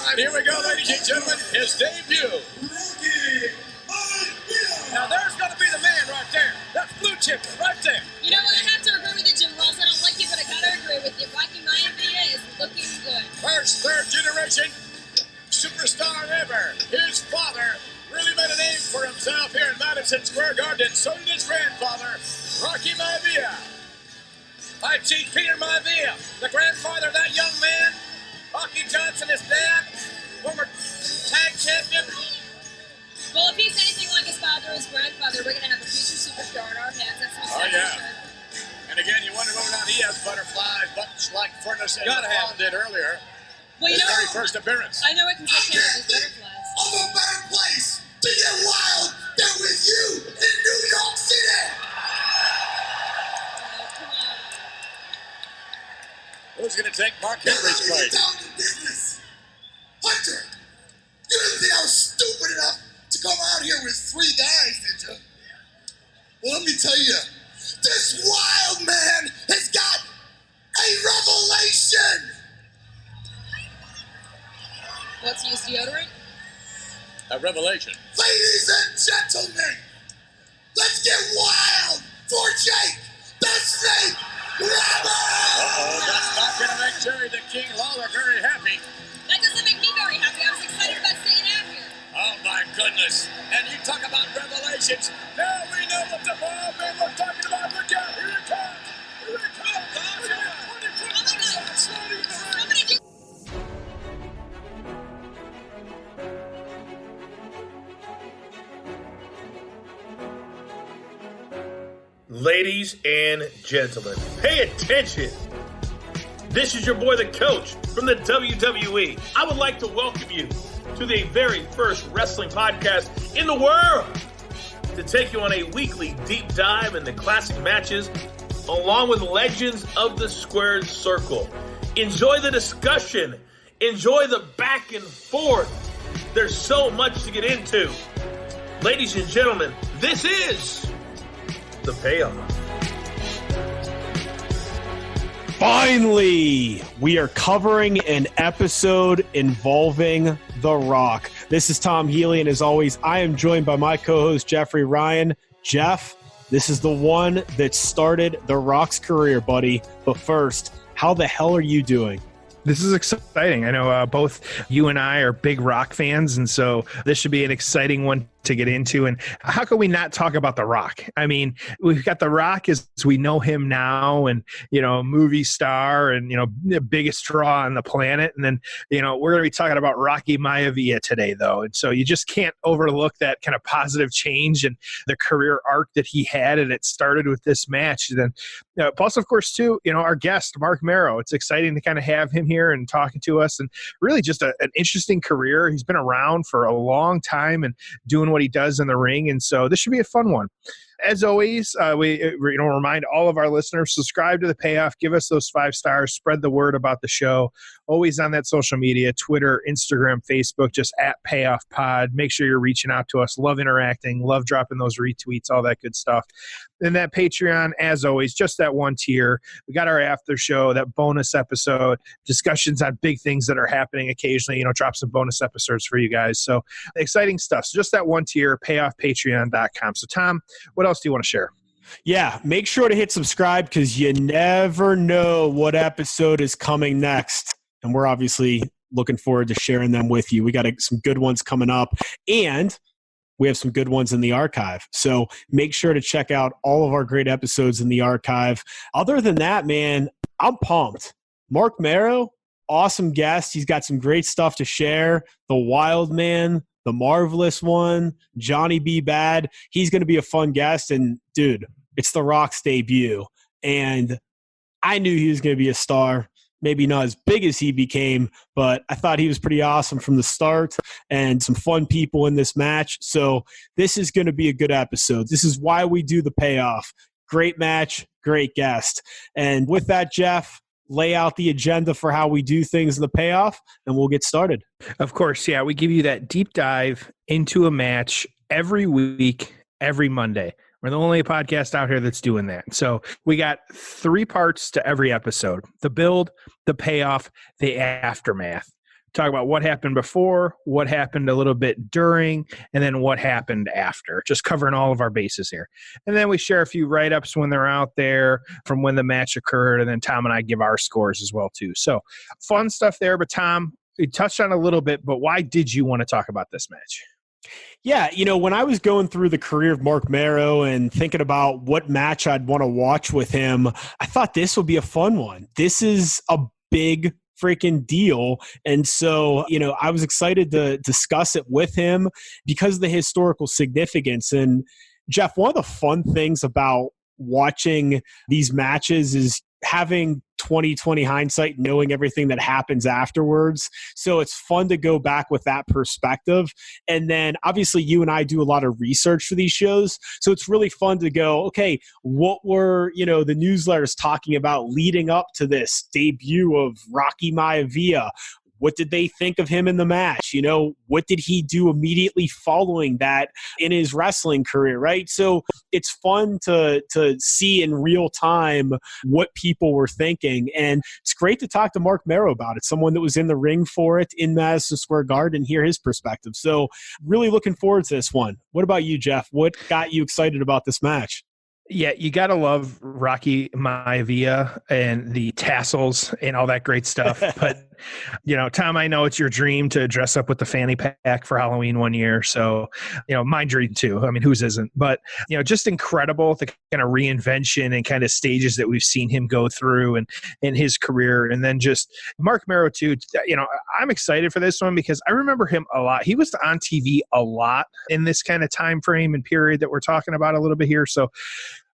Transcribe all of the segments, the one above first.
right, here we go, ladies and gentlemen. His debut. Now, there's going to be the man right there. That's blue chip right there. You know what? I have to agree with you, Jim Ross. I don't like you, but I got to agree with you. Rocky Maivia is looking good. First, third generation superstar ever. His father really made a name for himself here in Madison Square Garden. So did his grandfather, Rocky Maivia. Hi, Chief Peter Maivia, the grandfather of that young man. Rocky Johnson, his dad, former tag champion. Well, if he's anything like his father or his grandfather, we're going to have a future superstar in our hands. That's oh, yeah. And again, you wonder whether or not he has butterflies, buttons like Furnace and Paul did earlier. Well, you his know, very first appearance. I know I can take care of his butterflies. Of a better place to get wild than with you in New York City. Oh, come on. Who's going to take Mark Henry's place? Down to business. Hunter, you didn't think I was stupid enough to come out here with 3 guys, did you? Well, let me tell you, this wild man has got a revelation. Let's use deodorant. A revelation. Ladies and gentlemen, let's get wild for Jake, the Snake Roberts! Uh-oh, that's not going to make Jerry the King Lawler very happy. That doesn't make me very happy. I was excited about staying out here. Oh, my goodness. And you talk about revelations. Now we know what the ball men were talking about. Look out. Here it comes. Here it comes. Oh, my God. Somebody do. Ladies and gentlemen, pay attention. This is your boy, the Coach, from the WWE. I would like to welcome you to the very first wrestling podcast in the world to take you on a weekly deep dive into classic matches along with legends of the squared circle. Enjoy the discussion. Enjoy the back and forth. There's so much to get into. Ladies and gentlemen, this is the Payoff. Finally, we are covering an episode involving The Rock. This is Tom Healy, and as always, I am joined by my co-host, Jeffrey Ryan. Jeff, this is the one that started The Rock's career, buddy. But first, how the hell are you doing? This is exciting. I know both you and I are big Rock fans, and so this should be an exciting one to get into. And how can we not talk about The Rock? I mean, we've got The Rock as we know him now, and, you know, movie star and, you know, the biggest draw on the planet. And then, you know, we're going to be talking about Rocky Maivia today, though. And so you just can't overlook that kind of positive change and the career arc that he had. And it started with this match. And then, plus, of course, too, you know, our guest, Marc Mero. It's exciting to kind of have him here and talking to us, and really just an interesting career. He's been around for a long time and doing what he does in the ring, and so this should be a fun one. As always, we remind all of our listeners, subscribe to the Payoff, give us those 5 stars, spread the word about the show. Always on that social media, Twitter, Instagram, Facebook, just at Payoff Pod. Make sure you're reaching out to us. Love interacting, love dropping those retweets, all that good stuff. And that Patreon, as always, just that one tier. We got our after show, that bonus episode, discussions on big things that are happening occasionally, you know, drop some bonus episodes for you guys. So exciting stuff. So just that one tier, payoffpatreon.com. So Tom, what else do you want to share? Yeah, make sure to hit subscribe because you never know what episode is coming next. And we're obviously looking forward to sharing them with you. We got some good ones coming up, and we have some good ones in the archive. So make sure to check out all of our great episodes in the archive. Other than that, man, I'm pumped. Marc Mero, awesome guest. He's got some great stuff to share. The Wild Man, the Marvelous One, Johnny B. Bad. He's going to be a fun guest. And, dude, it's The Rock's debut. And I knew he was going to be a star. Maybe not as big as he became, but I thought he was pretty awesome from the start, and some fun people in this match. So this is going to be a good episode. This is why we do the Payoff. Great match, great guest. And with that, Jeff, lay out the agenda for how we do things in the Payoff, and we'll get started. Of course, yeah. We give you that deep dive into a match every week, every Monday. We're the only podcast out here that's doing that. So we got 3 parts to every episode: the build, the payoff, the aftermath. talk about what happened before, what happened a little bit during, and then what happened after, just covering all of our bases here. And then we share a few write-ups when they're out there from when the match occurred, and then Tom and I give our scores as well, too. So fun stuff there. But Tom, we touched on a little bit, but why did you want to talk about this match? Yeah, when I was going through the career of Marc Mero and thinking about what match I'd want to watch with him, I thought this would be a fun one. This is a big freaking deal. And so, I was excited to discuss it with him because of the historical significance. And Jeff, one of the fun things about watching these matches is having 20/20 hindsight, knowing everything that happens afterwards. So it's fun to go back with that perspective. And then obviously you and I do a lot of research for these shows. So it's really fun to go, okay, what were, the newsletters talking about leading up to this debut of Rocky Maivia? What did they think of him in the match? What did he do immediately following that in his wrestling career, right? So it's fun to see in real time what people were thinking. And it's great to talk to Marc Mero about it, someone that was in the ring for it in Madison Square Garden, and hear his perspective. So really looking forward to this one. What about you, Jeff? What got you excited about this match? Yeah, you got to love Rocky Maivia and the tassels and all that great stuff. But, Tom, I know it's your dream to dress up with the fanny pack for Halloween one year. So, my dream too. I mean, whose isn't? But, just incredible, the kind of reinvention and kind of stages that we've seen him go through and in his career. And then just Marc Mero too. I'm excited for this one because I remember him a lot. He was on TV a lot in this kind of time frame and period that we're talking about a little bit here. So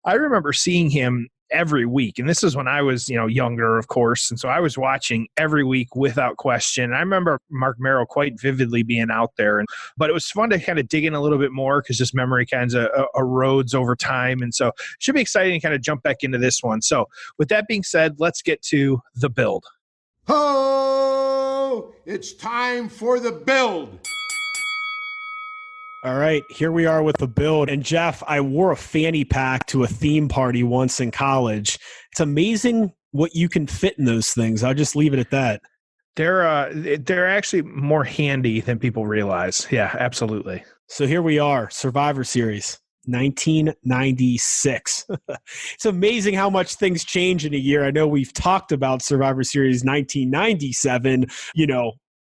I remember seeing him every week. And this is when I was, younger, of course. And so I was watching every week without question. And I remember Marc Mero quite vividly being out there. But it was fun to kind of dig in a little bit more because just memory kind of erodes over time. And so it should be exciting to kind of jump back into this one. So with that being said, let's get to the build. Oh, it's time for the build. All right, here we are with the build. And Jeff, I wore a fanny pack to a theme party once in college. It's amazing what you can fit in those things. I'll just leave it at that. They're actually more handy than people realize. Yeah, absolutely. So here we are, Survivor Series, 1996. It's amazing how much things change in a year. I know we've talked about Survivor Series 1997,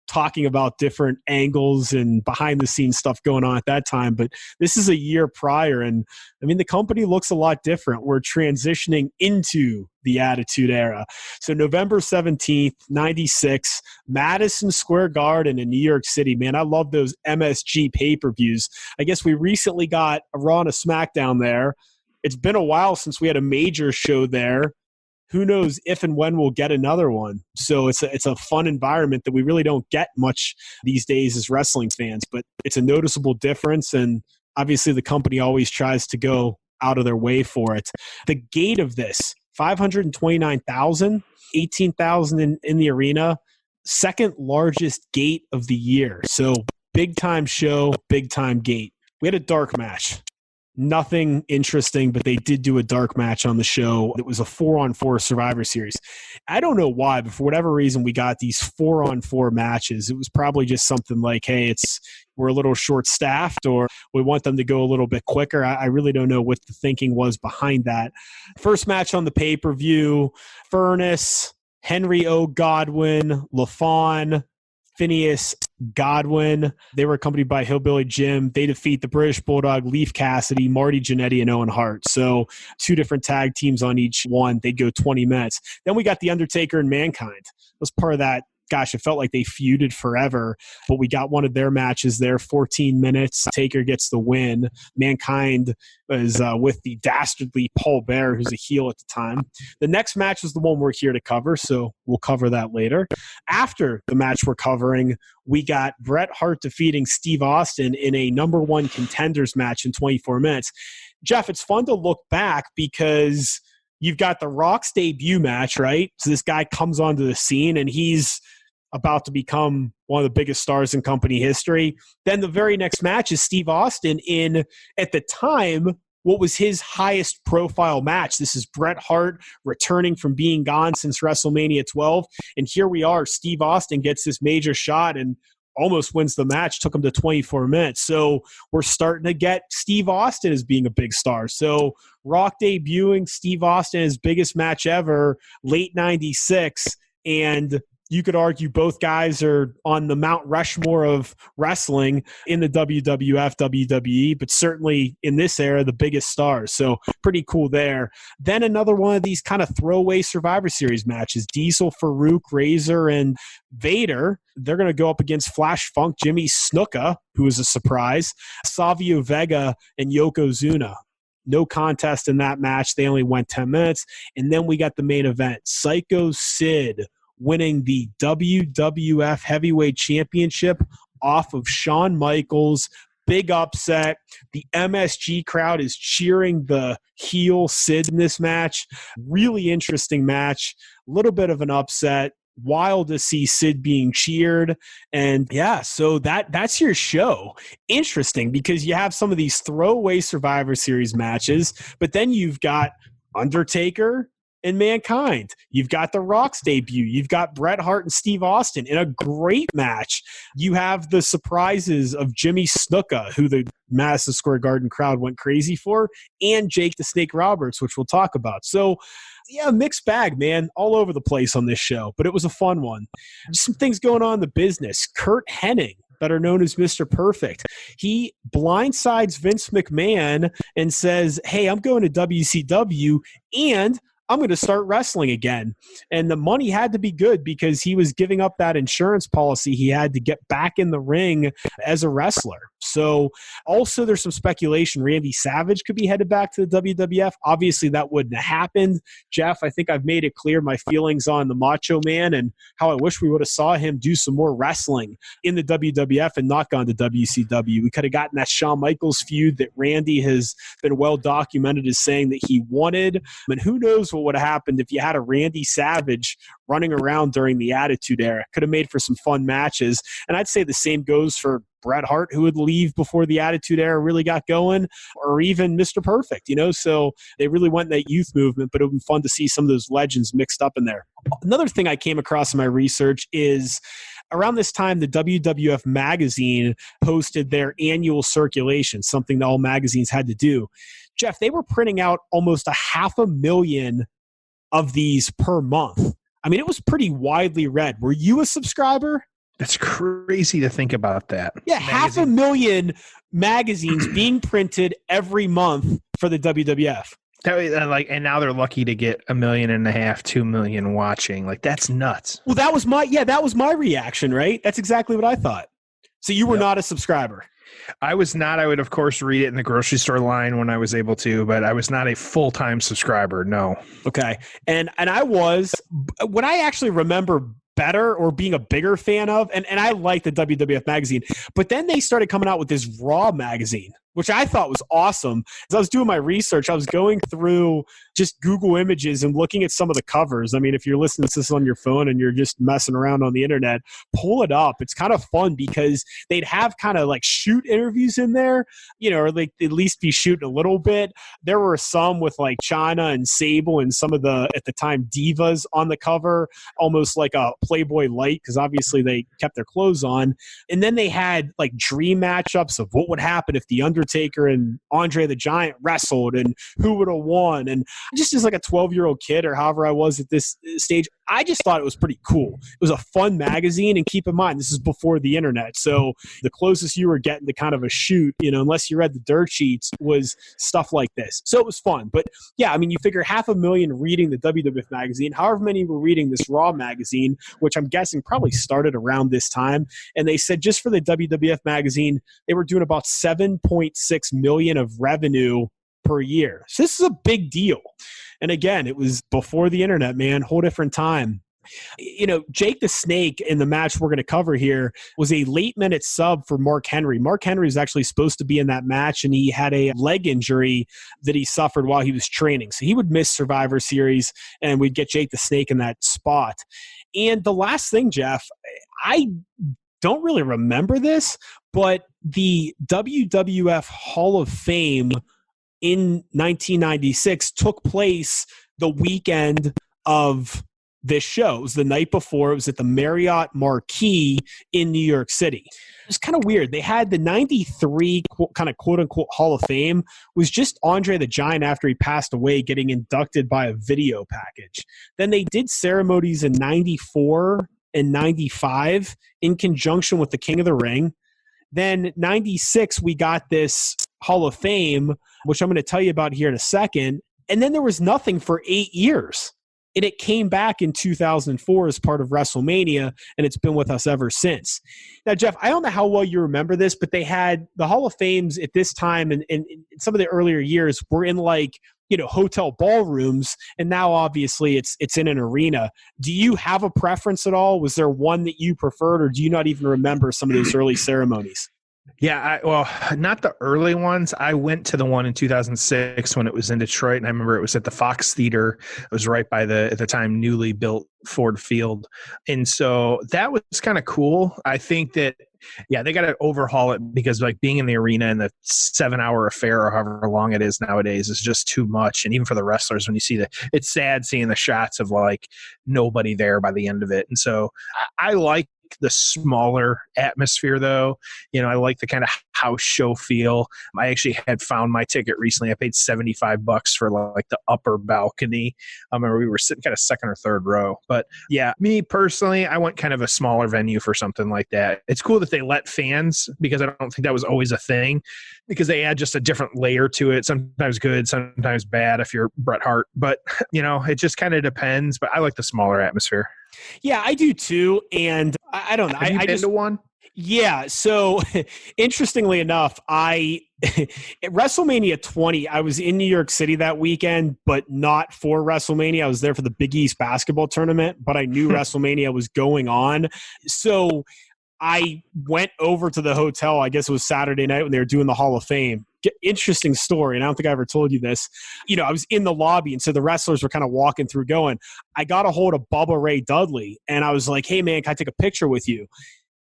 talking about different angles and behind the scenes stuff going on at that time. But this is a year prior. And I mean, the company looks a lot different. We're transitioning into the Attitude Era. So November 17th, 96, Madison Square Garden in New York City. Man, I love those MSG pay-per-views. I guess we recently got a Raw and a SmackDown there. It's been a while since we had a major show there. Who knows if and when we'll get another one. So it's a fun environment that we really don't get much these days as wrestling fans, but it's a noticeable difference. And obviously the company always tries to go out of their way for it. The gate of this, 529,000, 18,000 in the arena, second largest gate of the year. So big time show, big time gate. We had a dark match. Nothing interesting, but they did do a dark match on the show. It was a 4-on-4 Survivor Series. I don't know why, but for whatever reason, we got these 4-on-4 matches. It was probably just something like, hey, we're a little short-staffed, or we want them to go a little bit quicker. I really don't know what the thinking was behind that. First match on the pay-per-view, Furnace, Henry O. Godwin, LaFawn, Phineas Godwin. They were accompanied by Hillbilly Jim. They defeat the British Bulldog, Leif Cassidy, Marty Jannetty, and Owen Hart. So 2 different tag teams on each one. They'd go 20 minutes. Then we got The Undertaker and Mankind. It was part of that. Gosh, it felt like they feuded forever, but we got one of their matches there, 14 minutes. Taker gets the win. Mankind is with the dastardly Paul Bearer, who's a heel at the time. The next match is the one we're here to cover, so we'll cover that later. After the match we're covering, we got Bret Hart defeating Steve Austin in a number 1 contenders match in 24 minutes. Jeff, it's fun to look back because you've got The Rock's debut match, right? So this guy comes onto the scene and he's about to become one of the biggest stars in company history. Then the very next match is Steve Austin in, at the time, what was his highest profile match. This is Bret Hart returning from being gone since WrestleMania 12. And here we are. Steve Austin gets this major shot and almost wins the match, took him to 24 minutes. So we're starting to get Steve Austin as being a big star. So Rock debuting, Steve Austin, his biggest match ever, late 96. And you could argue both guys are on the Mount Rushmore of wrestling in the WWF, WWE, but certainly in this era, the biggest stars. So pretty cool there. Then another one of these kind of throwaway Survivor Series matches, Diesel, Farouk, Razor, and Vader. They're going to go up against Flash Funk, Jimmy Snuka, who is a surprise, Savio Vega, and Yokozuna. No contest in that match. They only went 10 minutes. And then we got the main event, Psycho Sid winning the WWF Heavyweight Championship off of Shawn Michaels. Big upset. The MSG crowd is cheering the heel Sid in this match. Really interesting match. A little bit of an upset. Wild to see Sid being cheered. And yeah, so that's your show. Interesting, because you have some of these throwaway Survivor Series matches, but then you've got Undertaker and Mankind. You've got The Rock's debut. You've got Bret Hart and Steve Austin in a great match. You have the surprises of Jimmy Snuka, who the Madison Square Garden crowd went crazy for, and Jake the Snake Roberts, which we'll talk about. So yeah, mixed bag, man, all over the place on this show, but it was a fun one. Just some things going on in the business. Kurt Hennig, better known as Mr. Perfect, he blindsides Vince McMahon and says, hey, I'm going to WCW and I'm going to start wrestling again. And the money had to be good because he was giving up that insurance policy he had to get back in the ring as a wrestler. So also there's some speculation Randy Savage could be headed back to the WWF. Obviously that wouldn't have happened. Jeff, I think I've made it clear my feelings on the Macho Man and how I wish we would have saw him do some more wrestling in the WWF and not gone to WCW. We could have gotten that Shawn Michaels feud that Randy has been well documented as saying that he wanted. I mean, who knows what would have happened if you had a Randy Savage running around during the Attitude Era. Could have made for some fun matches. And I'd say the same goes for Bret Hart, who would leave before the Attitude Era really got going, or even Mr. Perfect, so they really went in that youth movement, but it would be fun to see some of those legends mixed up in there. Another thing I came across in my research is around this time, the WWF magazine posted their annual circulation, something that all magazines had to do. Jeff, they were printing out almost 500,000 of these per month. I mean, it was pretty widely read. Were you a subscriber? That's crazy to think about that. Yeah, 500,000 magazines being printed every month for the WWF. And now they're lucky to get 1.5 million, 2 million watching. Like, that's nuts. Well, that was my reaction, right? That's exactly what I thought. So you were not a subscriber. I was not. I would, of course, read it in the grocery store line when I was able to, but I was not a full-time subscriber, no. Okay. And I was, what I actually remember better or being a bigger fan of, and I like the WWF magazine, but then they started coming out with this Raw magazine, which I thought was awesome. As I was doing my research, I was going through just Google Images and looking at some of the covers. I mean, if you're listening to this on your phone and you're just messing around on the internet, pull it up. It's kind of fun because they'd have kind of like shoot interviews in there, or like at least be shooting a little bit. There were some with like Chyna and Sable and some of the, at the time, divas on the cover, almost like a Playboy Light, because obviously they kept their clothes on. And then they had like dream matchups of what would happen if the Undertaker and Andre the Giant wrestled and who would have won. And just as like a 12-year-old kid or however I was at this stage, I just thought it was pretty cool. It was a fun magazine, and keep in mind, this is before the internet. So the closest you were getting to kind of a shoot, unless you read the dirt sheets, was stuff like this. So it was fun. But yeah, I mean, you figure 500,000 reading the WWF magazine, however many were reading this Raw magazine, which I'm guessing probably started around this time. And they said just for the WWF magazine, they were doing about 7.6 million of revenue per year. So this is a big deal. And again, it was before the internet, man, whole different time. Jake the Snake in the match we're going to cover here was a late-minute sub for Mark Henry. Mark Henry was actually supposed to be in that match, and he had a leg injury that he suffered while he was training. So he would miss Survivor Series, and we'd get Jake the Snake in that spot. And the last thing, Jeff, I don't really remember this, but the WWF Hall of Fame in 1996 took place the weekend of this show. It was the night before. It was at the Marriott Marquis in New York City. It was kind of weird. They had the 93 kind of quote unquote Hall of Fame was just Andre the Giant after he passed away getting inducted by a video package. Then they did ceremonies in 94 and 95 in conjunction with the King of the Ring. Then 96, we got this Hall of Fame, which I'm going to tell you about here in a second. And then there was nothing for 8 years. And it came back in 2004 as part of WrestleMania, and it's been with us ever since. Now, Jeff, I don't know how well you remember this, but they had the Hall of Fames at this time, and in some of the earlier years were in like, hotel ballrooms, and now obviously it's in an arena. Do you have a preference at all? Was there one that you preferred, or do you not even remember some of those early ceremonies? Yeah, well, not the early ones. I went to the one in 2006 when it was in Detroit, and I remember it was at the Fox Theater. It was right by at the time, newly built Ford Field. And so that was kind of cool. I think that, yeah, they got to overhaul it because like being in the arena and the 7-hour affair or however long it is nowadays is just too much. And even for the wrestlers, when you see it's sad seeing the shots of like nobody there by the end of it. And so I like the smaller atmosphere though. I like the kind of house show feel. I actually had found my ticket recently. I paid $75 for like the upper balcony. I remember we were sitting kind of second or third row. But yeah, me personally, I want kind of a smaller venue for something like that. It's cool that they let fans, because I don't think that was always a thing, because they add just a different layer to it. Sometimes good, sometimes bad if you're Bret Hart. But, it just kind of depends. But I like the smaller atmosphere. Yeah, I do too. And I don't know. Have you been to one? Yeah. So interestingly enough, at WrestleMania 20, I was in New York City that weekend, but not for WrestleMania. I was there for the Big East basketball tournament, but I knew WrestleMania was going on. So I went over to the hotel. I guess it was Saturday night when they were doing the Hall of Fame. Interesting story, and I don't think I ever told you this. I was in the lobby, and so the wrestlers were kind of walking through going. I got a hold of Bubba Ray Dudley, and I was like, hey, man, can I take a picture with you?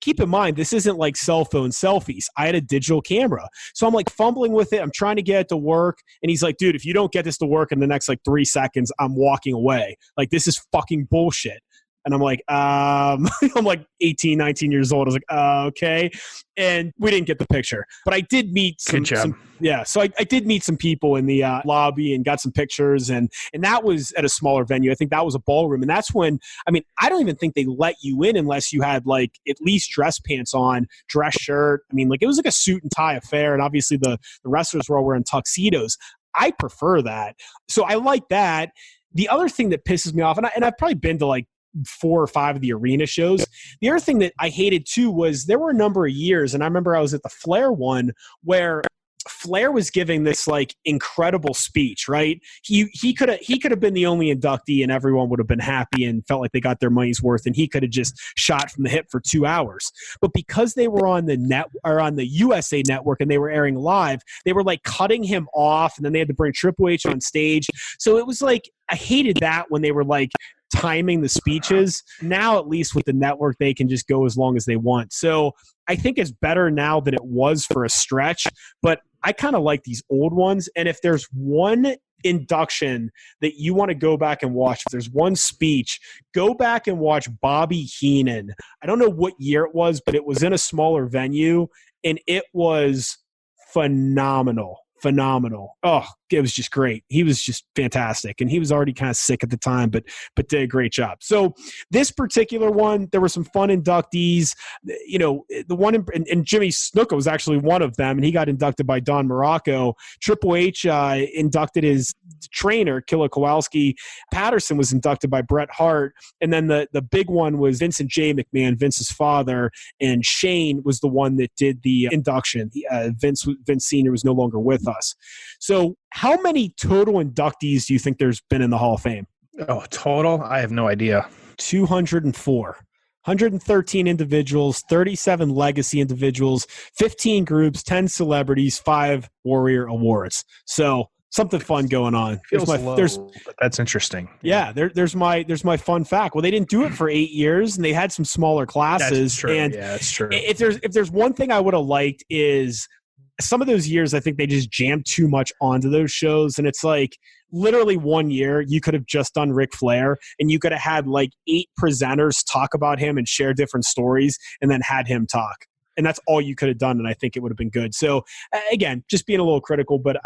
Keep in mind, this isn't like cell phone selfies. I had a digital camera. So I'm like fumbling with it. I'm trying to get it to work. And he's like, dude, if you don't get this to work in the next like 3 seconds, I'm walking away. Like, this is fucking bullshit. And I'm like, I'm like 18, 19 years old. I was like, okay. And we didn't get the picture. But I did meet some so I did meet some people in the lobby and got some pictures. And that was at a smaller venue. I think that was a ballroom. And that's when, I don't even think they let you in unless you had like at least dress pants on, dress shirt. It was like a suit and tie affair. And obviously the wrestlers were all wearing tuxedos. I prefer that. So I like that. The other thing that pisses me off, and I've probably been to like 4 or 5 of the arena shows. The other thing that I hated too was there were a number of years, and I remember I was at the Flair one where Flair was giving this like incredible speech, right? He could have been the only inductee and everyone would have been happy and felt like they got their money's worth, and he could have just shot from the hip for 2 hours. But because they were on the USA Network and they were airing live, they were like cutting him off, and then they had to bring Triple H on stage. So it was like, I hated that when they were like timing the speeches. Now, at least with the network, they can just go as long as they want. So I think it's better now than it was for a stretch, but I kind of like these old ones. And if there's one induction that you want to go back and watch, if there's one speech, go back and watch Bobby Heenan. I don't know what year it was, but it was in a smaller venue, and it was phenomenal. Oh, it was just great. He was just fantastic. And he was already kind of sick at the time, but did a great job. So this particular one, there were some fun inductees. The one and Jimmy Snuka was actually one of them, and he got inducted by Don Morocco. Triple H inducted his trainer, Killer Kowalski. Patterson was inducted by Bret Hart. And then the big one was Vincent J. McMahon, Vince's father, and Shane was the one that did the induction. Vince Sr. was no longer with us. So how many total inductees do you think there's been in the Hall of Fame? Oh, total? I have no idea. 204. 113 individuals, 37 legacy individuals, 15 groups, 10 celebrities, 5 Warrior Awards. So something fun going on. Feels low, but that's interesting. Yeah, there's my fun fact. Well, they didn't do it for 8 years, and they had some smaller classes. That's true. And yeah, that's true. If there's one thing I would have liked is some of those years, I think they just jammed too much onto those shows. And it's like literally one year you could have just done Ric Flair and you could have had like 8 presenters talk about him and share different stories and then had him talk. And that's all you could have done. And I think it would have been good. So again, just being a little critical, but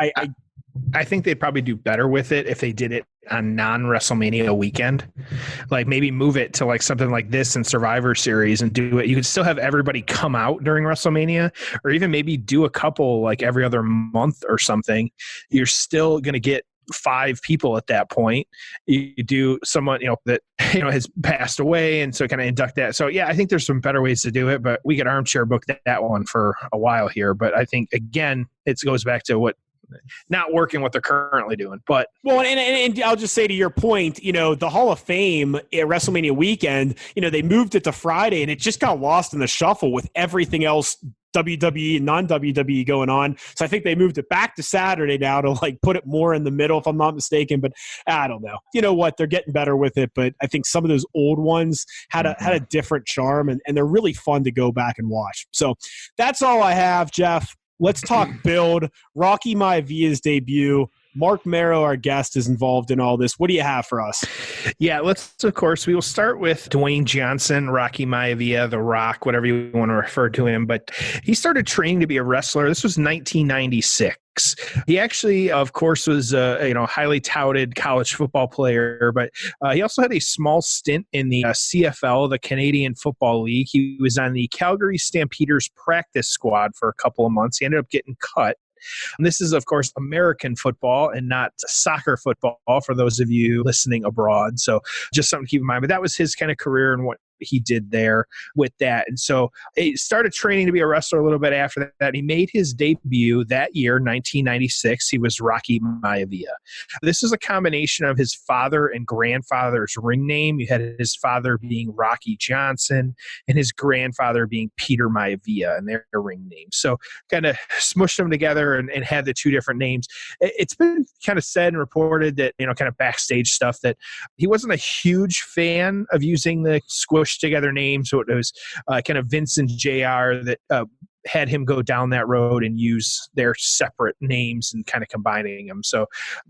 I think they'd probably do better with it if they did it on non-WrestleMania weekend. Like maybe move it to like something like this in Survivor Series and do it. You could still have everybody come out during WrestleMania, or even maybe do a couple like every other month or something. You're still going to get 5 people at that point. You do someone, that, has passed away. And so kind of induct that. So yeah, I think there's some better ways to do it, but we could armchair book that one for a while here. But I think again, it goes back to not working what they're currently doing. But and I'll just say to your point, the Hall of Fame at WrestleMania weekend, they moved it to Friday and it just got lost in the shuffle with everything else WWE and non-WWE going on. So I think they moved it back to Saturday now to like put it more in the middle, if I'm not mistaken. But I don't know. You know what? They're getting better with it. But I think some of those old ones had a different charm, and they're really fun to go back and watch. So that's all I have, Jeff. Let's talk build. Rocky Maivia's debut. Marc Mero, our guest, is involved in all this. What do you have for us? Yeah, we will start with Dwayne Johnson, Rocky Maivia, The Rock, whatever you want to refer to him. But he started training to be a wrestler. This was 1996. He actually, of course, was a highly touted college football player, but he also had a small stint in the CFL, the Canadian Football League. He was on the Calgary Stampeders practice squad for a couple of months. He ended up getting cut. And this is, of course, American football and not soccer football for those of you listening abroad. So just something to keep in mind. But that was his kind of career and what he did there with that. And so he started training to be a wrestler a little bit after that. He made his debut that year, 1996. He was Rocky Maivia. This is a combination of his father and grandfather's ring name. You had his father being Rocky Johnson and his grandfather being Peter Maivia, and their ring names. So kind of smushed them together and had the 2 different names. It's been kind of said and reported that, kind of backstage stuff, that he wasn't a huge fan of using the squish together names. So it was kind of Vince and JR that had him go down that road and use their separate names and kind of combining them. So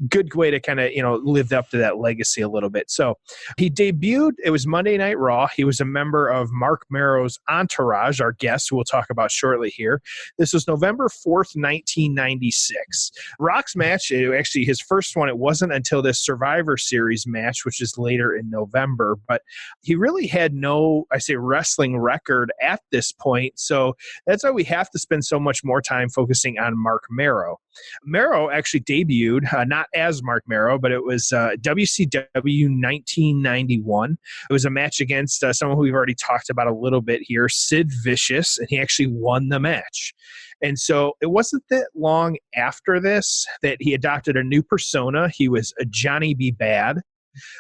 good way to kind of, live up to that legacy a little bit. So he debuted, it was Monday Night Raw. He was a member of Marc Mero's entourage, our guest, who we'll talk about shortly here. This was November 4th, 1996. Rock's match, actually his first one, it wasn't until this Survivor Series match, which is later in November, but he really had no, wrestling record at this point. So that's why we have to spend so much more time focusing on Marc Mero. Mero actually debuted, not as Marc Mero, but it was WCW 1991. It was a match against someone who we've already talked about a little bit here, Sid Vicious, and he actually won the match. And so it wasn't that long after this that he adopted a new persona. He was a Johnny B. Bad.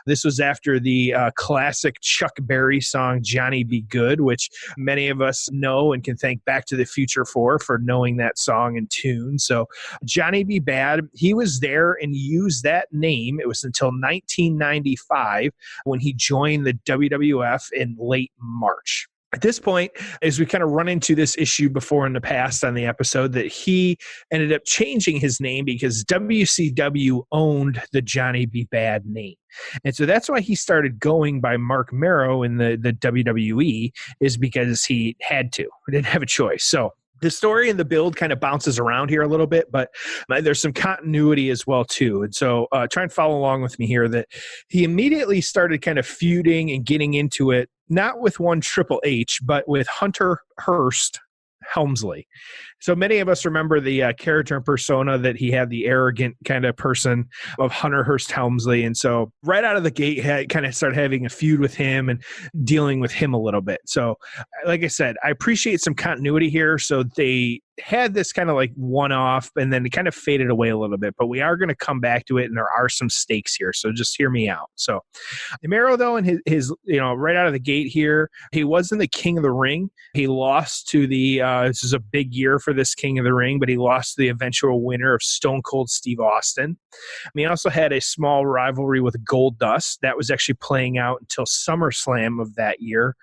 This was after the classic Chuck Berry song, Johnny Be Good, which many of us know and can thank Back to the Future for knowing that song and tune. So Johnny Be Bad, he was there and used that name. It was until 1995 when he joined the WWF in late March. At this point, as we kind of run into this issue before in the past on the episode, that he ended up changing his name because WCW owned the Johnny B. Bad name. And so that's why he started going by Marc Mero in the WWE, is because he had to. He didn't have a choice. So the story and the build kind of bounces around here a little bit, but there's some continuity as well, too. And so try and follow along with me here, that he immediately started kind of feuding and getting into it, not with one Triple H, but with Hunter Hearst Helmsley. So many of us remember the character and persona that he had, the arrogant kind of person of Hunter Hearst Helmsley. And so right out of the gate, kind of started having a feud with him and dealing with him a little bit. So like I said, I appreciate some continuity here. So they had this kind of like one-off, and then it kind of faded away a little bit, but we are going to come back to it, and there are some stakes here, so just hear me out. So Mero, though, in his right out of the gate here, he wasn't the King of the Ring. He lost to the this is a big year for this King of the Ring, but he lost to the eventual winner of Stone Cold Steve Austin. He also had a small rivalry with Goldust that was actually playing out until SummerSlam of that year.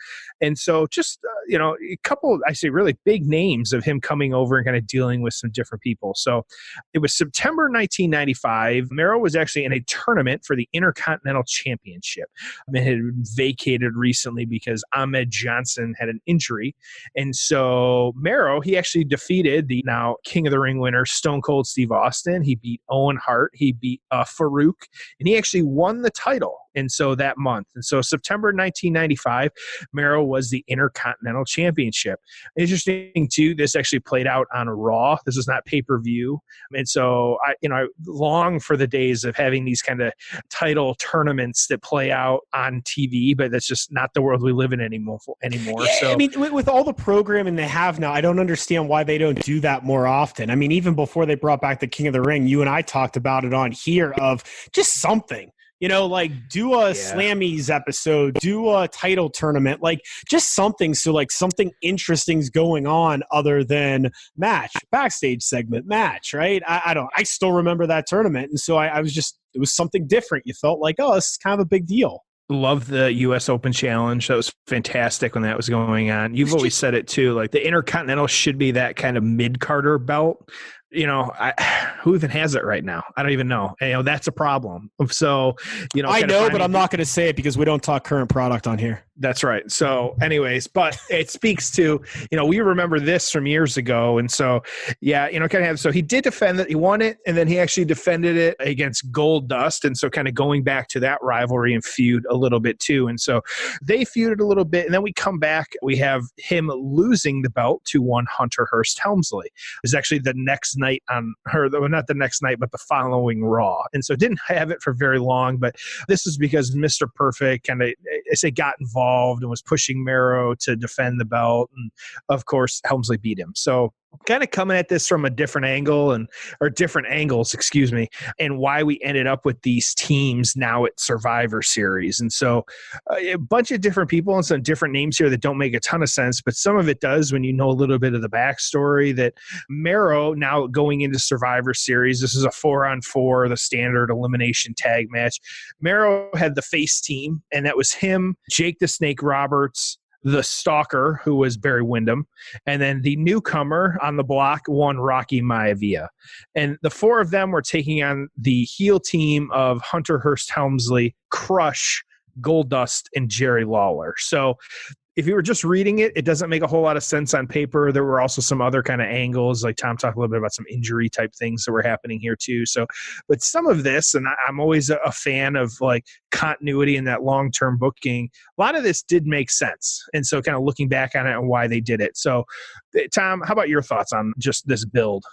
And so just, a couple, I say really big names of him coming over and kind of dealing with some different people. So it was September 1995. Mero was actually in a tournament for the Intercontinental Championship. It had been vacated recently because Ahmed Johnson had an injury. And so Mero, he actually defeated the now King of the Ring winner, Stone Cold Steve Austin. He beat Owen Hart. He beat Farouk. And he actually won the title. And so that month. And so September 1995, Mero was the Intercontinental Championship. Interesting too, this actually played out on Raw. This is not pay-per-view. And so I long for the days of having these kind of title tournaments that play out on TV, but that's just not the world we live in anymore. Yeah, So I mean, with all the programming they have now, I don't understand why they don't do that more often. I mean, even before they brought back the King of the Ring, you and I talked about it on here of just something. Like do a Slammies episode, do a title tournament, like just something. So like something interesting's going on other than match, backstage segment, match, right? I still remember that tournament. And so I was just, it was something different. You felt like, oh, this is kind of a big deal. Love the U.S. Open Challenge. That was fantastic when that was going on. You've always said it too. Like the Intercontinental should be that kind of mid-Carter belt. Who even has it right now? I don't even know. And, that's a problem. So, I know, but I'm not going to say it because we don't talk current product on here. That's right. So anyways, but it speaks to, we remember this from years ago. And so, so he did defend it. He won it. And then he actually defended it against Goldust. And so kind of going back to that rivalry and feud a little bit too. And so they feuded a little bit. And then we come back, we have him losing the belt to one Hunter Hearst Helmsley. It was actually the next night not the next night, but the following Raw. And so didn't have it for very long, but this is because Mr. Perfect kind of, got involved and was pushing Mero to defend the belt. And of course, Helmsley beat him. So kind of coming at this from a different angle or different angles, and why we ended up with these teams now at Survivor Series. And so a bunch of different people and some different names here that don't make a ton of sense, but some of it does when you know a little bit of the backstory that Mero now going into Survivor Series, this is a 4-on-4, the standard elimination tag match. Mero had the face team, and that was him, Jake the Snake Roberts, the Stalker, who was Barry Windham, and then the newcomer on the block, one Rocky Maivia. And the four of them were taking on the heel team of Hunter Hearst Helmsley, Crush, Goldust, and Jerry Lawler. So if you were just reading it, it doesn't make a whole lot of sense on paper. There were also some other kind of angles, like Tom talked a little bit about some injury type things that were happening here too. So, but some of this, and I'm always a fan of like continuity and that long-term booking, a lot of this did make sense. And so kind of looking back on it and why they did it. So Tom, how about your thoughts on just this build?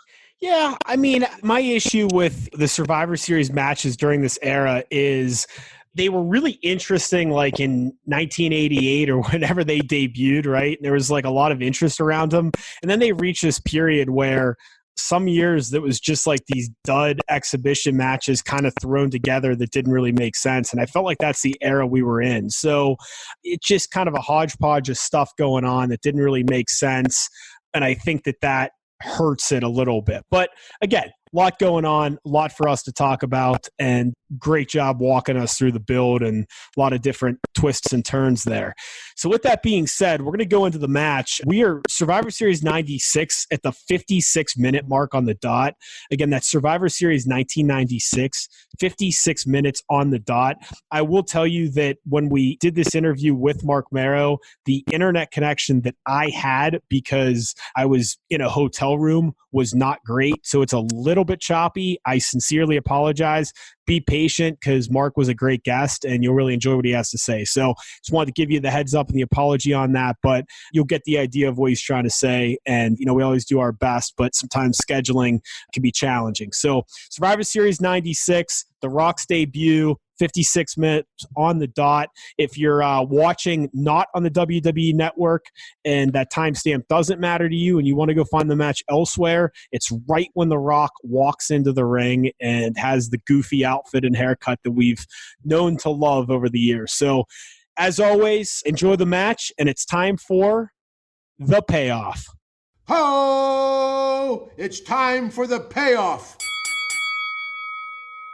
Yeah, I mean, my issue with the Survivor Series matches during this era is they were really interesting, like in 1988 or whenever they debuted, right? There was like a lot of interest around them. And then they reached this period where some years that was just like these dud exhibition matches kind of thrown together that didn't really make sense. And I felt like that's the era we were in. So it's just kind of a hodgepodge of stuff going on that didn't really make sense. And I think that hurts it a little bit. But again, a lot going on, a lot for us to talk about, and great job walking us through the build and a lot of different twists and turns there. So with that being said, we're going to go into the match. We are Survivor Series 96 at the 56-minute mark on the dot. Again, that's Survivor Series 1996, 56 minutes on the dot. I will tell you that when we did this interview with Marc Mero, the internet connection that I had, because I was in a hotel room, was not great. So it's a little bit choppy. I sincerely apologize. Be patient because Marc was a great guest and you'll really enjoy what he has to say. So just wanted to give you the heads up and the apology on that, but you'll get the idea of what he's trying to say. And, we always do our best, but sometimes scheduling can be challenging. So Survivor Series 96, The Rock's debut, 56 minutes on the dot. If you're watching not on the WWE Network and that timestamp doesn't matter to you and you want to go find the match elsewhere, it's right when The Rock walks into the ring and has the goofy outfit and haircut that we've known to love over the years. So as always, enjoy the match, and it's time for the payoff. Ho! It's time for the payoff.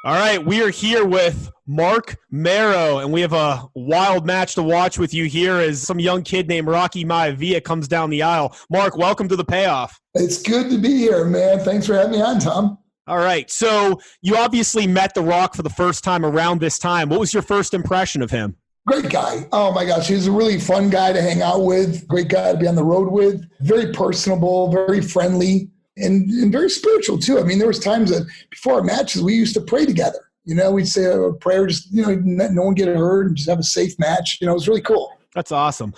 All right, we are here with Marc Mero, and we have a wild match to watch with you here as some young kid named Rocky Maivia comes down the aisle. Marc, welcome to the Payoff. It's good to be here, man. Thanks for having me on, Tom. All right, so you obviously met The Rock for the first time around this time. What was your first impression of him? Great guy. Oh, my gosh. He was a really fun guy to hang out with, great guy to be on the road with, very personable, very friendly. And very spiritual, too. I mean, there was times that before our matches, we used to pray together. You know, we'd say a prayer, just, you know, no one get hurt and just have a safe match. You know, it was really cool. That's awesome.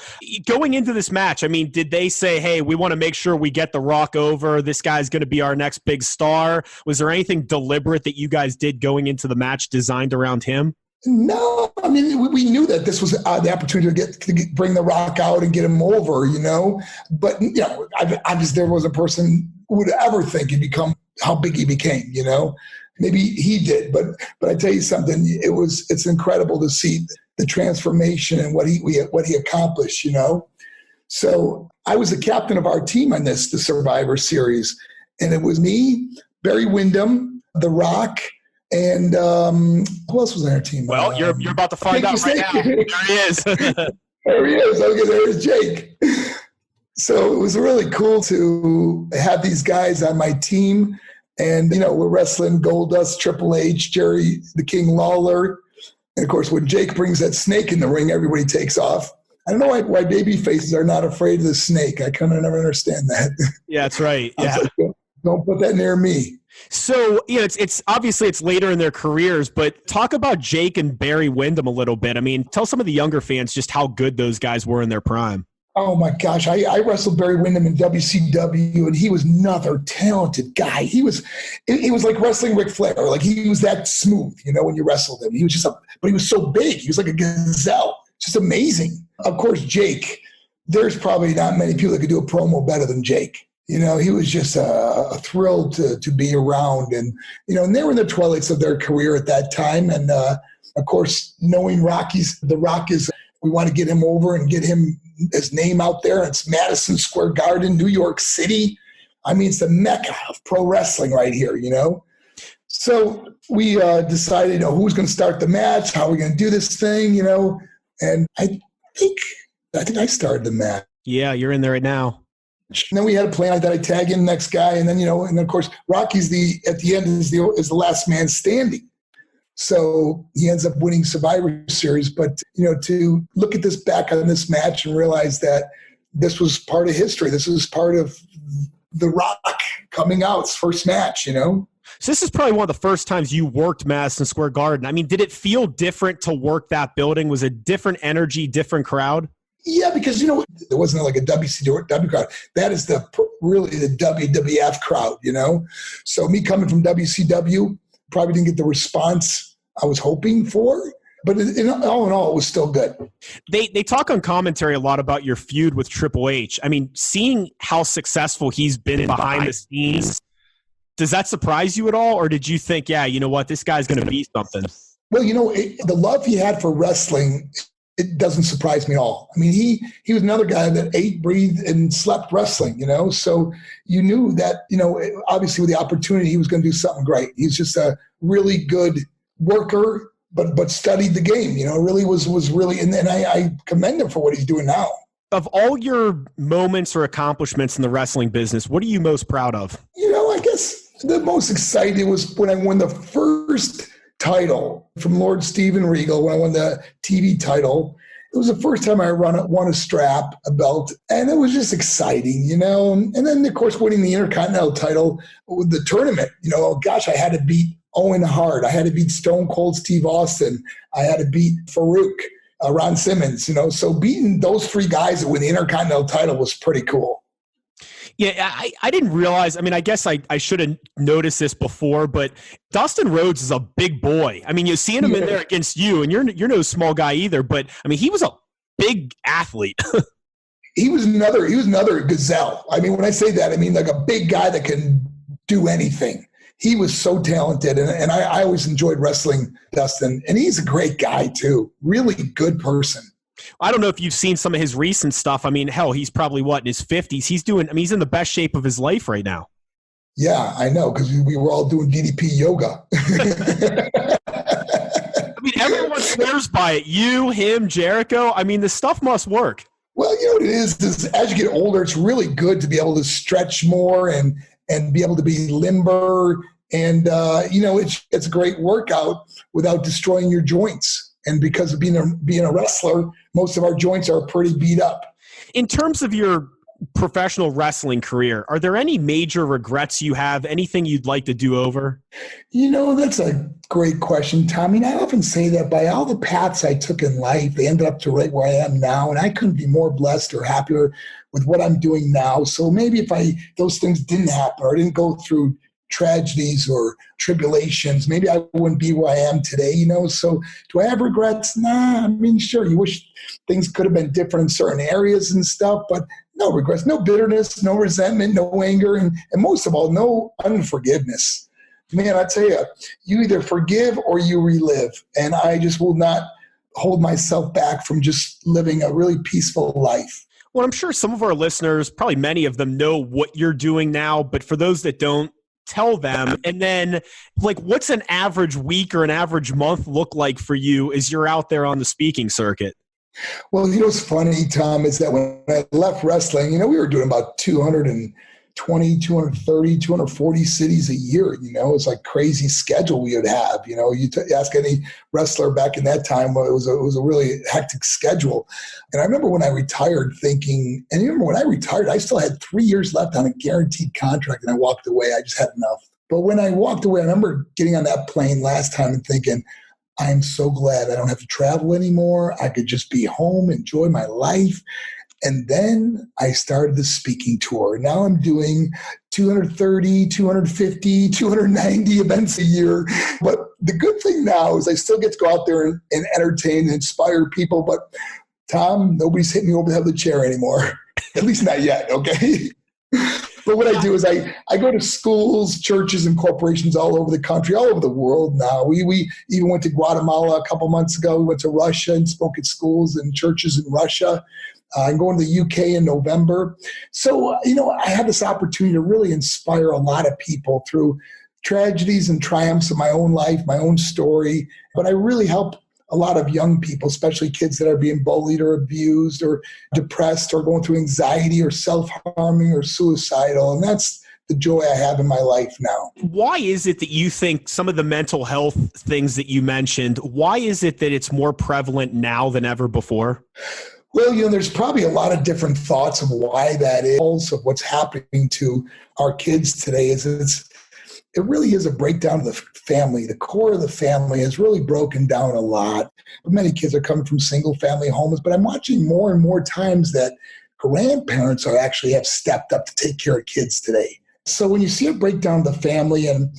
Going into this match, I mean, did they say, hey, we want to make sure we get The Rock over, this guy's going to be our next big star? Was there anything deliberate that you guys did going into the match designed around him? No, I mean, we knew that this was the opportunity to bring The Rock out and get him over, you know. But, you know, obviously there was a person who would ever think he'd become how big he became, you know. Maybe he did, but I tell you something, it's incredible to see the transformation and what he accomplished, you know. So I was the captain of our team on the Survivor Series, and it was me, Barry Windham, The Rock, and who else was on our team? Well, you're about to find out right now. There he is. There he is. Okay, there's Jake. So it was really cool to have these guys on my team. And, you know, we're wrestling Goldust, Triple H, Jerry the King Lawler. And, of course, when Jake brings that snake in the ring, everybody takes off. I don't know why baby faces are not afraid of the snake. I kind of never understand that. Yeah, that's right. Yeah. Like, don't put that near me. So, you know, it's obviously it's later in their careers, but talk about Jake and Barry Windham a little bit. I mean, tell some of the younger fans just how good those guys were in their prime. Oh, my gosh. I wrestled Barry Windham in WCW, and he was another talented guy. It was like wrestling Ric Flair. Like, he was that smooth, you know, when you wrestled him. He was but he was so big. He was like a gazelle. Just amazing. Of course, Jake, there's probably not many people that could do a promo better than Jake. You know, he was just a thrill to be around. And, you know, and they were in the twilights of their career at that time. And, of course, knowing The Rock is, we want to get him over and get his name out there. It's Madison Square Garden, New York City. I mean, it's the mecca of pro wrestling right here, you know. So we decided, you know, who's going to start the match, how are we going to do this thing, you know. And I think I started the match. Yeah, you're in there right now. And then we had a plan that I tag in the next guy, and then, you know, and then of course Rocky's at the end is the last man standing. So he ends up winning Survivor Series. But, you know, to look at this back on this match and realize that this was part of history. This was part of The Rock coming out, his first match, you know. So this is probably one of the first times you worked Madison Square Garden. I mean, did it feel different to work that building? Was it different energy, different crowd? Yeah, because, you know, there wasn't like a WCW crowd. That is really the WWF crowd, you know. So me coming from WCW probably didn't get the response I was hoping for, but all in all, it was still good. They talk on commentary a lot about your feud with Triple H. I mean, seeing how successful he's been behind the scenes, does that surprise you at all? Or did you think, yeah, you know what, this guy's going to be something? Well, you know, the love he had for wrestling, it doesn't surprise me at all. I mean, he was another guy that ate, breathed, and slept wrestling, you know? So you knew that, you know, obviously with the opportunity, he was going to do something great. He's just a really good worker, but studied the game, you know, really was really, and I commend him for what he's doing now. Of all your moments or accomplishments in the wrestling business, what are you most proud of? You know, I guess the most exciting was when I won the first title from Lord Steven Regal, when I won the TV title. It was the first time I won a strap, a belt, and it was just exciting, you know. And then, of course, winning the Intercontinental title with the tournament, you know, gosh, I had to beat Owen Hart. I had to beat Stone Cold Steve Austin. I had to beat Farouk, Ron Simmons, you know. So beating those three guys that win the Intercontinental title was pretty cool. Yeah, I didn't realize. I mean, I guess I should have noticed this before, but Dustin Rhodes is a big boy. I mean, you're seeing him in there against you, and you're no small guy either. But I mean, he was a big athlete. He was another gazelle. I mean, when I say that, I mean like a big guy that can do anything. He was so talented, and I always enjoyed wrestling Dustin. And he's a great guy, too. Really good person. I don't know if you've seen some of his recent stuff. I mean, hell, he's probably, in his 50s. He's in the best shape of his life right now. Yeah, I know, because we were all doing DDP yoga. I mean, everyone swears by it. You, him, Jericho. I mean, the stuff must work. Well, you know what it is as you get older, it's really good to be able to stretch more and be able to be limber. And, it's a great workout without destroying your joints. And because of being a wrestler, most of our joints are pretty beat up. In terms of your professional wrestling career, are there any major regrets you have? Anything you'd like to do over? That's a great question, Tommy. I often say that by all the paths I took in life, they ended up to right where I am now, and I couldn't be more blessed or happier with what I'm doing now. So maybe if those things didn't happen or I didn't go through tragedies or tribulations, maybe I wouldn't be where I am today, So do I have regrets? Nah, I mean, sure, you wish things could have been different in certain areas and stuff, but no regrets, no bitterness, no resentment, no anger, and most of all, no unforgiveness. Man, I tell you, you either forgive or you relive, and I just will not hold myself back from just living a really peaceful life. Well, I'm sure some of our listeners, probably many of them, know what you're doing now, but for those that don't, tell them. And then, what's an average week or an average month look like for you as you're out there on the speaking circuit? Well, what's funny, Tom, is that when I left wrestling, we were doing about 220, 230, 240 cities a year. It's like crazy schedule we would have. You ask any wrestler back in that time, it was a really hectic schedule. And I remember when I retired thinking, when I retired, I still had 3 years left on a guaranteed contract, and I walked away. I just had enough. But when I walked away, I remember getting on that plane last time and thinking, I'm so glad I don't have to travel anymore. I could just be home, enjoy my life. And then I started the speaking tour. Now I'm doing 230, 250, 290 events a year. But the good thing now is I still get to go out there and entertain and inspire people. But Tom, nobody's hitting me over the head with a chair anymore. At least not yet, okay? But what I do is I go to schools, churches, and corporations all over the country, all over the world now. We even went to Guatemala a couple months ago. We went to Russia and spoke at schools and churches in Russia. I'm going to the UK in November. So, I have this opportunity to really inspire a lot of people through tragedies and triumphs of my own life, my own story. But I really help a lot of young people, especially kids that are being bullied or abused or depressed or going through anxiety or self-harming or suicidal. And that's the joy I have in my life now. Why is it that you think some of the mental health things that you mentioned, why is it that it's more prevalent now than ever before? Well, there's probably a lot of different thoughts of why that is, of what's happening to our kids today. It really is a breakdown of the family. The core of the family has really broken down a lot. Many kids are coming from single-family homes, but I'm watching more and more times that grandparents actually have stepped up to take care of kids today. So when you see a breakdown of the family and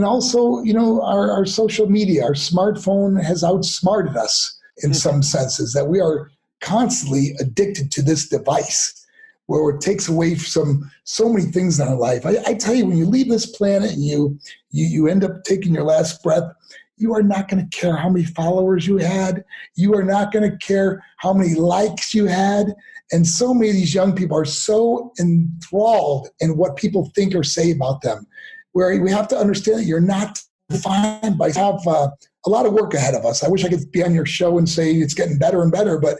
also, our social media, our smartphone has outsmarted us in some senses, that we are constantly addicted to this device where it takes away from so many things in our life. I tell you, when you leave this planet and you end up taking your last breath, you are not going to care how many followers you had. You are not going to care how many likes you had. And so many of these young people are so enthralled in what people think or say about them, where we have to understand that you're not defined by have a lot of work ahead of us. I wish I could be on your show and say it's getting better and better, but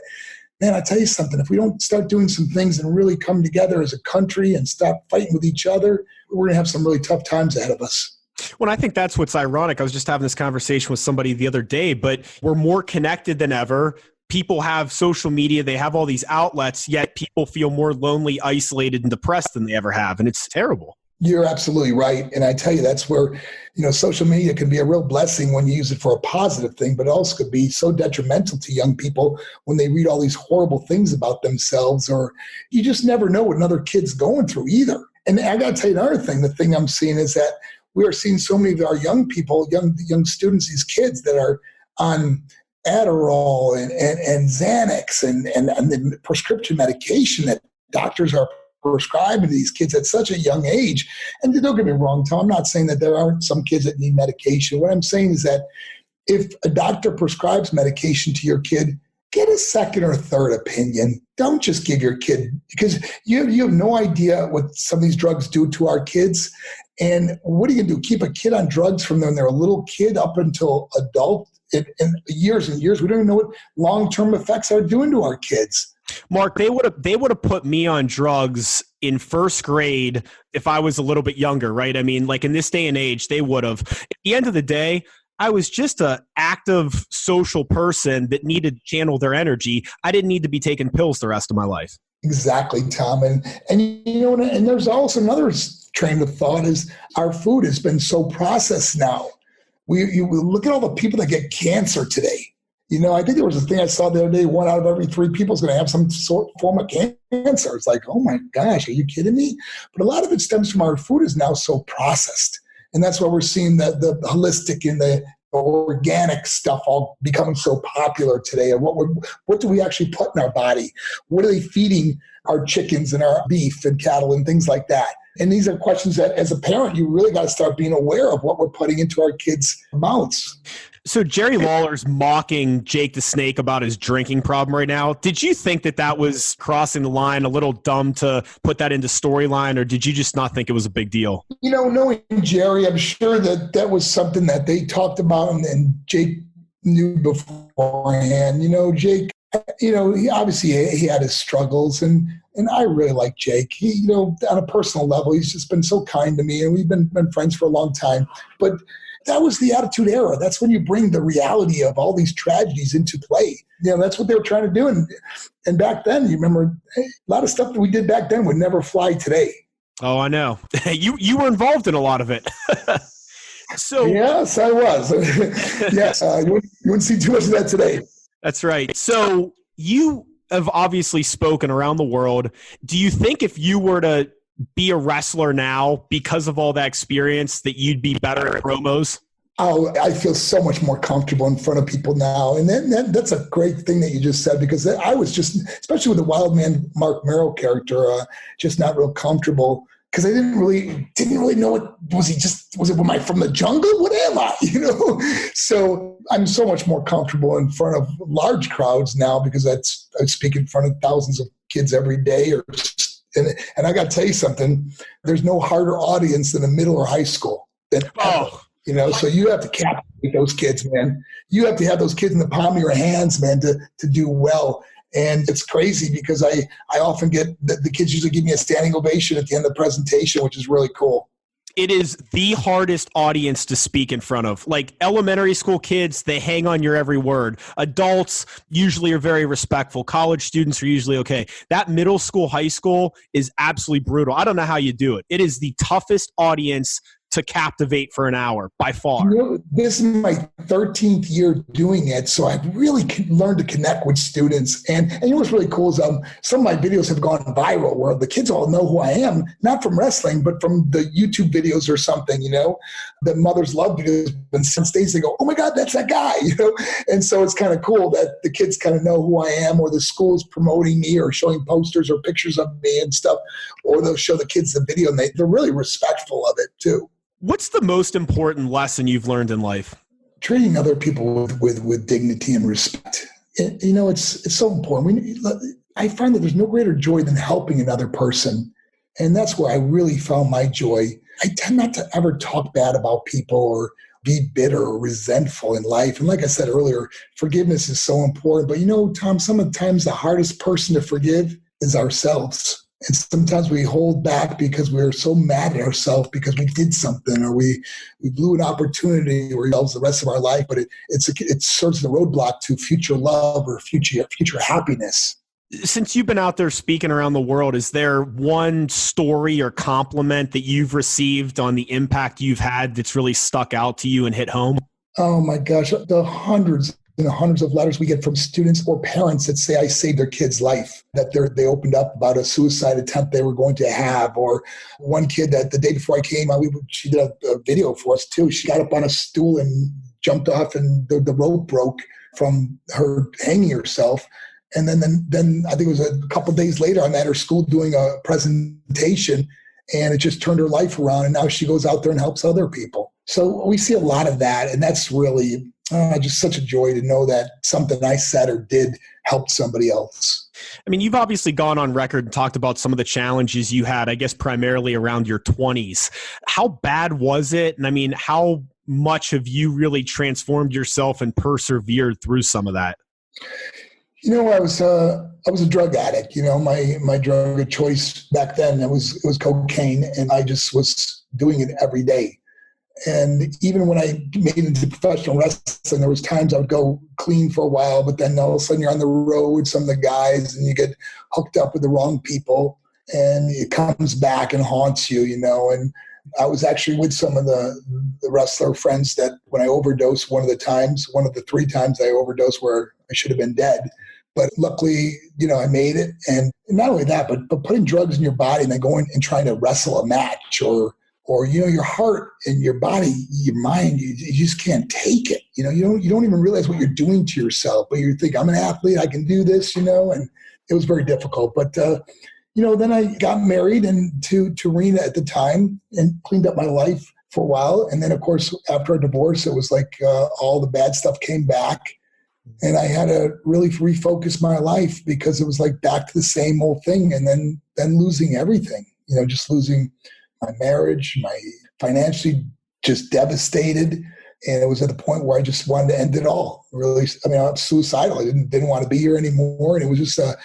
man, I tell you something, if we don't start doing some things and really come together as a country and stop fighting with each other, we're going to have some really tough times ahead of us. Well, I think that's what's ironic. I was just having this conversation with somebody the other day, but we're more connected than ever. People have social media. They have all these outlets, yet people feel more lonely, isolated, and depressed than they ever have. And it's terrible. You're absolutely right. And I tell you, that's where, social media can be a real blessing when you use it for a positive thing, but also could be so detrimental to young people when they read all these horrible things about themselves, or you just never know what another kid's going through either. And I got to tell you another thing, the thing I'm seeing is that we are seeing so many of our young people, young students, these kids that are on Adderall and Xanax and the prescription medication that doctors are prescribing to these kids at such a young age. And don't get me wrong, Tom, I'm not saying that there aren't some kids that need medication. What I'm saying is that if a doctor prescribes medication to your kid, get a second or third opinion. Don't just give your kid, because you have no idea what some of these drugs do to our kids. And what are you going to do? Keep a kid on drugs from when they're a little kid up until adult in years and years? We don't even know what long-term effects are doing to our kids. Mark, they would have put me on drugs in first grade if I was a little bit younger, right? I mean, like in this day and age, they would have. At the end of the day, I was just an active social person that needed to channel their energy. I didn't need to be taking pills the rest of my life. Exactly, Tom. And there's also another train of thought is our food has been so processed now. We look at all the people that get cancer today. I think there was a thing I saw the other day, 1 out of every 3 people is going to have some form of cancer. It's like, oh my gosh, are you kidding me? But a lot of it stems from our food is now so processed. And that's why we're seeing the holistic and the organic stuff all becoming so popular today. And what do we actually put in our body? What are they feeding our chickens and our beef and cattle and things like that? And these are questions that as a parent, you really got to start being aware of what we're putting into our kids' mouths. So Jerry Lawler's mocking Jake the Snake about his drinking problem right now. Did you think that was crossing the line, a little dumb to put that into storyline, or did you just not think it was a big deal? Knowing Jerry, I'm sure that was something that they talked about and Jake knew beforehand. Jake, he obviously he had his struggles, and I really like Jake. He, on a personal level, he's just been so kind to me, and we've been friends for a long time. But that was the Attitude Era. That's when you bring the reality of all these tragedies into play. That's what they were trying to do. And back then, you remember, a lot of stuff that we did back then would never fly today. Oh, I know. You were involved in a lot of it. So yes, I was. Yes, you wouldn't see too much of that today. That's right. So you have obviously spoken around the world. Do you think if you were to be a wrestler now because of all that experience that you'd be better at promos? Oh, I feel so much more comfortable in front of people now. And then that's a great thing that you just said, because I was just, especially with the Wild Man Marc Mero character, just not real comfortable because I didn't really know what was he am I from the jungle? What am I? So I'm so much more comfortable in front of large crowds now because I speak in front of thousands of kids every day and I got to tell you something, there's no harder audience than a middle or high school. So you have to captivate those kids, man. You have to have those kids in the palm of your hands, man, to do well. And it's crazy because I often get the kids usually give me a standing ovation at the end of the presentation, which is really cool. It is the hardest audience to speak in front of. Like elementary school kids, they hang on your every word. Adults usually are very respectful. College students are usually okay. That middle school, high school is absolutely brutal. I don't know how you do it. It is the toughest audience to captivate for an hour by far. This is my 13th year doing it, so I've really learned to connect with students. And what's really cool is some of my videos have gone viral where the kids all know who I am, not from wrestling, but from the YouTube videos or something, The Mother's Love videos, and since days they go, oh my God, that's that guy, And so it's kind of cool that the kids kind of know who I am, or the school's promoting me or showing posters or pictures of me and stuff, or they'll show the kids the video and they're really respectful of it too. What's the most important lesson you've learned in life? Treating other people with dignity and respect. It's so important. I find that there's no greater joy than helping another person. And that's where I really found my joy. I tend not to ever talk bad about people or be bitter or resentful in life. And like I said earlier, forgiveness is so important. But Tom, sometimes the hardest person to forgive is ourselves. And sometimes we hold back because we're so mad at ourselves because we did something or we blew an opportunity or ourselves the rest of our life. But it serves as a roadblock to future love or future happiness. Since you've been out there speaking around the world, is there one story or compliment that you've received on the impact you've had that's really stuck out to you and hit home? Oh my gosh, the hundreds of letters we get from students or parents that say I saved their kid's life, that they opened up about a suicide attempt they were going to have. Or one kid that the day before I came, she did a video for us too. She got up on a stool and jumped off and the rope broke from her hanging herself. And then I think it was a couple of days later, I'm at her school doing a presentation and it just turned her life around. And now she goes out there and helps other people. So we see a lot of that. And that's really just such a joy to know that something I said or did helped somebody else. I mean, you've obviously gone on record and talked about some of the challenges you had, I guess, primarily around your 20s. How bad was it? And I mean, how much have you really transformed yourself and persevered through some of that? I was a drug addict. My drug of choice back then, it was cocaine, and I just was doing it every day. And even when I made it into professional wrestling, there was times I would go clean for a while, but then all of a sudden you're on the road with some of the guys and you get hooked up with the wrong people and it comes back and haunts you, And I was actually with some of the wrestler friends that when I overdosed one of the 3 times I overdosed where I should have been dead. But luckily, I made it. And not only that, but putting drugs in your body and then going and trying to wrestle a match or your heart and your body, your mind, you just can't take it. You don't even realize what you're doing to yourself, but you think, I'm an athlete, I can do this, and it was very difficult. But, then I got married and to Rena at the time and cleaned up my life for a while. And then, of course, after a divorce, it was like all the bad stuff came back. And I had to really refocus my life because it was like back to the same old thing. And then losing everything, just losing my marriage, my financially just devastated. And it was at the point where I just wanted to end it all. Really, I was suicidal. I didn't want to be here anymore. And it was just a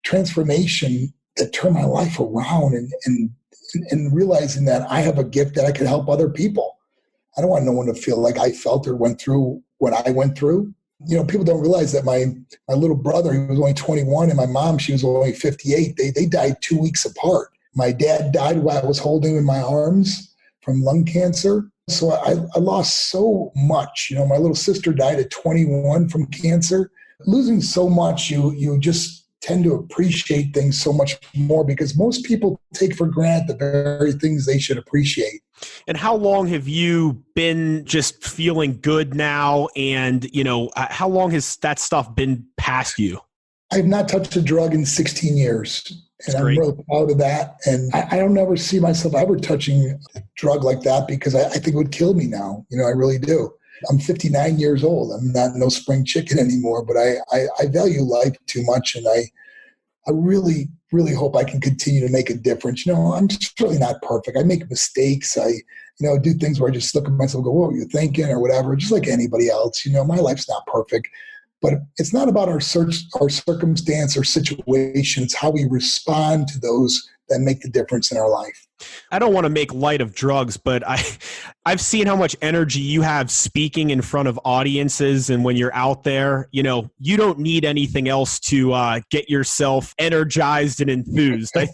transformation that turned my life around and realizing that I have a gift that I could help other people. I don't want no one to feel like I felt or went through what I went through. People don't realize that my little brother, he was only 21, and my mom, she was only 58. They died 2 weeks apart. My dad died while I was holding him in my arms from lung cancer. So I lost so much. My little sister died at 21 from cancer. Losing so much, you just tend to appreciate things so much more because most people take for granted the very things they should appreciate. And how long have you been just feeling good now? And, how long has that stuff been past you? I've not touched a drug in 16 years. And I'm really proud of that. And I don't ever see myself ever touching a drug like that because I think it would kill me now. I really do. I'm 59 years old. I'm not no spring chicken anymore, but I value life too much. And I really, really hope I can continue to make a difference. I'm just really not perfect. I make mistakes. I do things where I just look at myself and go, what were you thinking or whatever, just like anybody else. My life's not perfect. But it's not about our circumstance or situation. It's how we respond to those that make the difference in our life. I don't want to make light of drugs, but I've seen how much energy you have speaking in front of audiences. And when you're out there, you don't need anything else to get yourself energized and enthused. I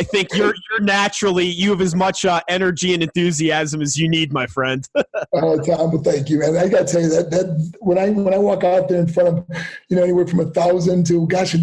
think you're naturally, you have as much energy and enthusiasm as you need, my friend. Oh, Tom, well, thank you, man. I got to tell you that when I walk out there in front of, anywhere from 1,000 to, gosh,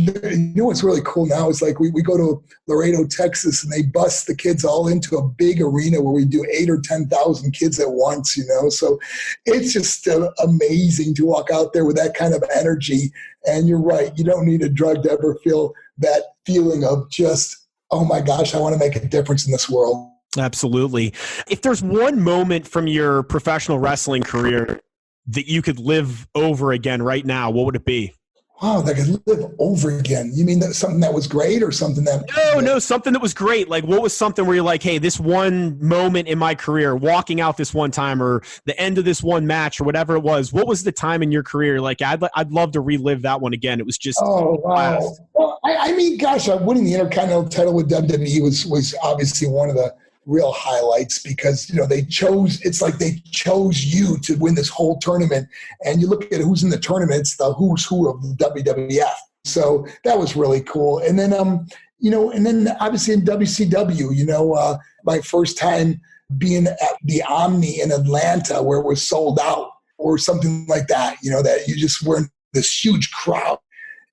what's really cool now is like we go to Laredo, Texas, and they bus the kids all into a big arena where we do 8,000 or 10,000 kids at once, So it's just amazing to walk out there with that kind of energy. And you're right. You don't need a drug to ever feel that feeling of just, oh my gosh, I want to make a difference in this world. Absolutely. If there's one moment from your professional wrestling career that you could live over again right now, what would it be? Wow, that could live over again. You mean that something that was great or something that... No, something that was great. Like, what was something where you're like, hey, this one moment in my career, walking out this one time or the end of this one match or whatever it was, what was the time in your career? Like, I'd love to relive that one again. It was just... Oh, wow. Well, I mean, gosh, winning the Intercontinental title with WWE was obviously one of the real highlights because, they chose you to win this whole tournament. And you look at who's in the tournament, it's the who's who of the WWF. So that was really cool. And then, and then obviously in WCW, my first time being at the Omni in Atlanta where it was sold out or something like that, that you just were in this huge crowd.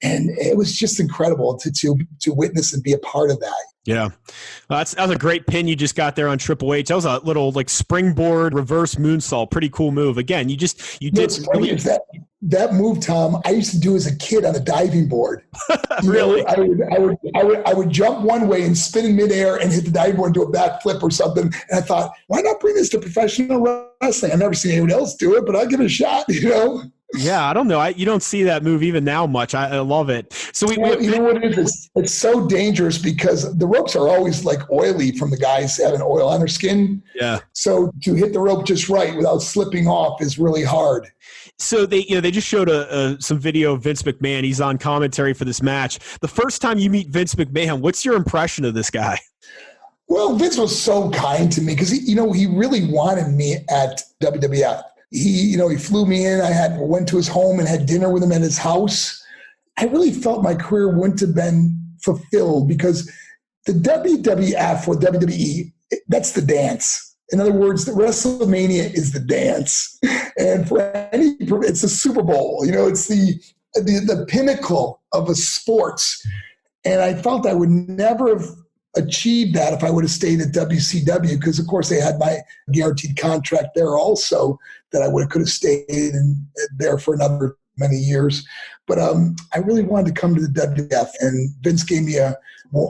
And it was just incredible to witness and be a part of that. Yeah. That was a great pin you just got there on Triple H. That was a little like springboard reverse moonsault. Pretty cool move. Again, you did really... that move, Tom, I used to do as a kid on a diving board. Really? I would jump one way and spin in midair and hit the diving board and do a backflip or something. And I thought, why not bring this to professional wrestling? I've never seen anyone else do it, but I'll give it a shot, Yeah, I don't know. You don't see that move even now much. I love it. So you know what it is? It's so dangerous because the ropes are always like oily from the guys having oil on their skin. Yeah. So to hit the rope just right without slipping off is really hard. So they just showed some video of Vince McMahon. He's on commentary for this match. The first time you meet Vince McMahon, what's your impression of this guy? Well, Vince was so kind to me because he really wanted me at WWF. He flew me in. I went to his home and had dinner with him at his house. I really felt my career wouldn't have been fulfilled because the WWF or WWE, that's the dance. In other words, the WrestleMania is the dance. And it's a Super Bowl. It's the pinnacle of a sports. And I felt I would never have achieved that if I would have stayed at WCW because, of course, they had my guaranteed contract there also that I could have stayed there for another many years. But I really wanted to come to the WWF, and Vince gave me I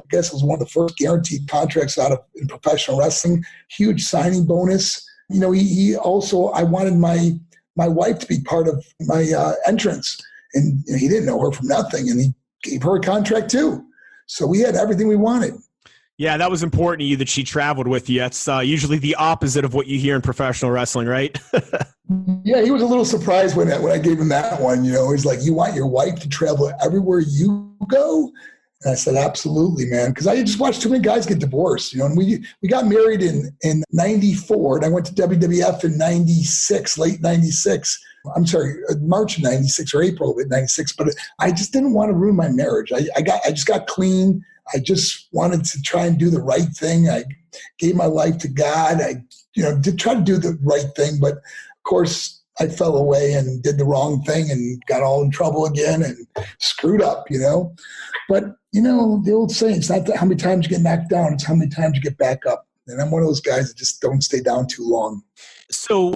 guess it was one of the first guaranteed contracts in professional wrestling, huge signing bonus. He also, I wanted my wife to be part of my entrance, and he didn't know her from nothing, and he gave her a contract too. So we had everything we wanted. Yeah, that was important to you that she traveled with you. That's usually the opposite of what you hear in professional wrestling, right? Yeah, he was a little surprised when I gave him that one. He's like, you want your wife to travel everywhere you go? And I said, absolutely, man, because I just watched too many guys get divorced. And we got married in 94, and I went to WWF in 96, late 96. I'm sorry, March of 96 or April of 96, but I just didn't want to ruin my marriage. I just got clean. I just wanted to try and do the right thing. I gave my life to God. I, did try to do the right thing, but of course I fell away and did the wrong thing and got all in trouble again and screwed up, But, the old saying, it's not how many times you get knocked down, it's how many times you get back up. And I'm one of those guys that just don't stay down too long. So,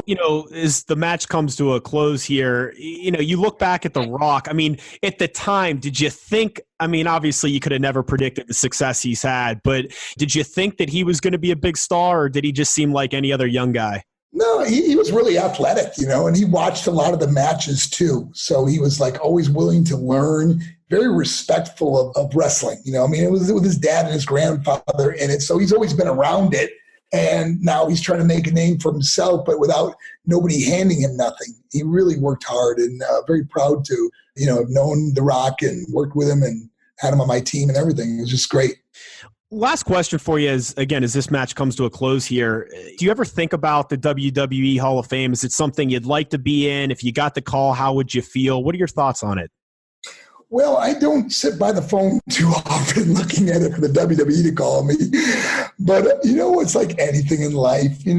as the match comes to a close here, you look back at The Rock. I mean, at the time, did you think, obviously you could have never predicted the success he's had, but did you think that he was going to be a big star, or did he just seem like any other young guy? No, he was really athletic, and he watched a lot of the matches too. So he was like always willing to learn, very respectful of wrestling. It was with his dad and his grandfather in it. So he's always been around it. And now he's trying to make a name for himself, but without nobody handing him nothing. He really worked hard, and very proud to, have known The Rock and worked with him and had him on my team and everything. It was just great. Last question for you is, again, as this match comes to a close here, do you ever think about the WWE Hall of Fame? Is it something you'd like to be in? If you got the call, how would you feel? What are your thoughts on it? Well, I don't sit by the phone too often looking at it for the WWE to call me. But, it's like anything in life. They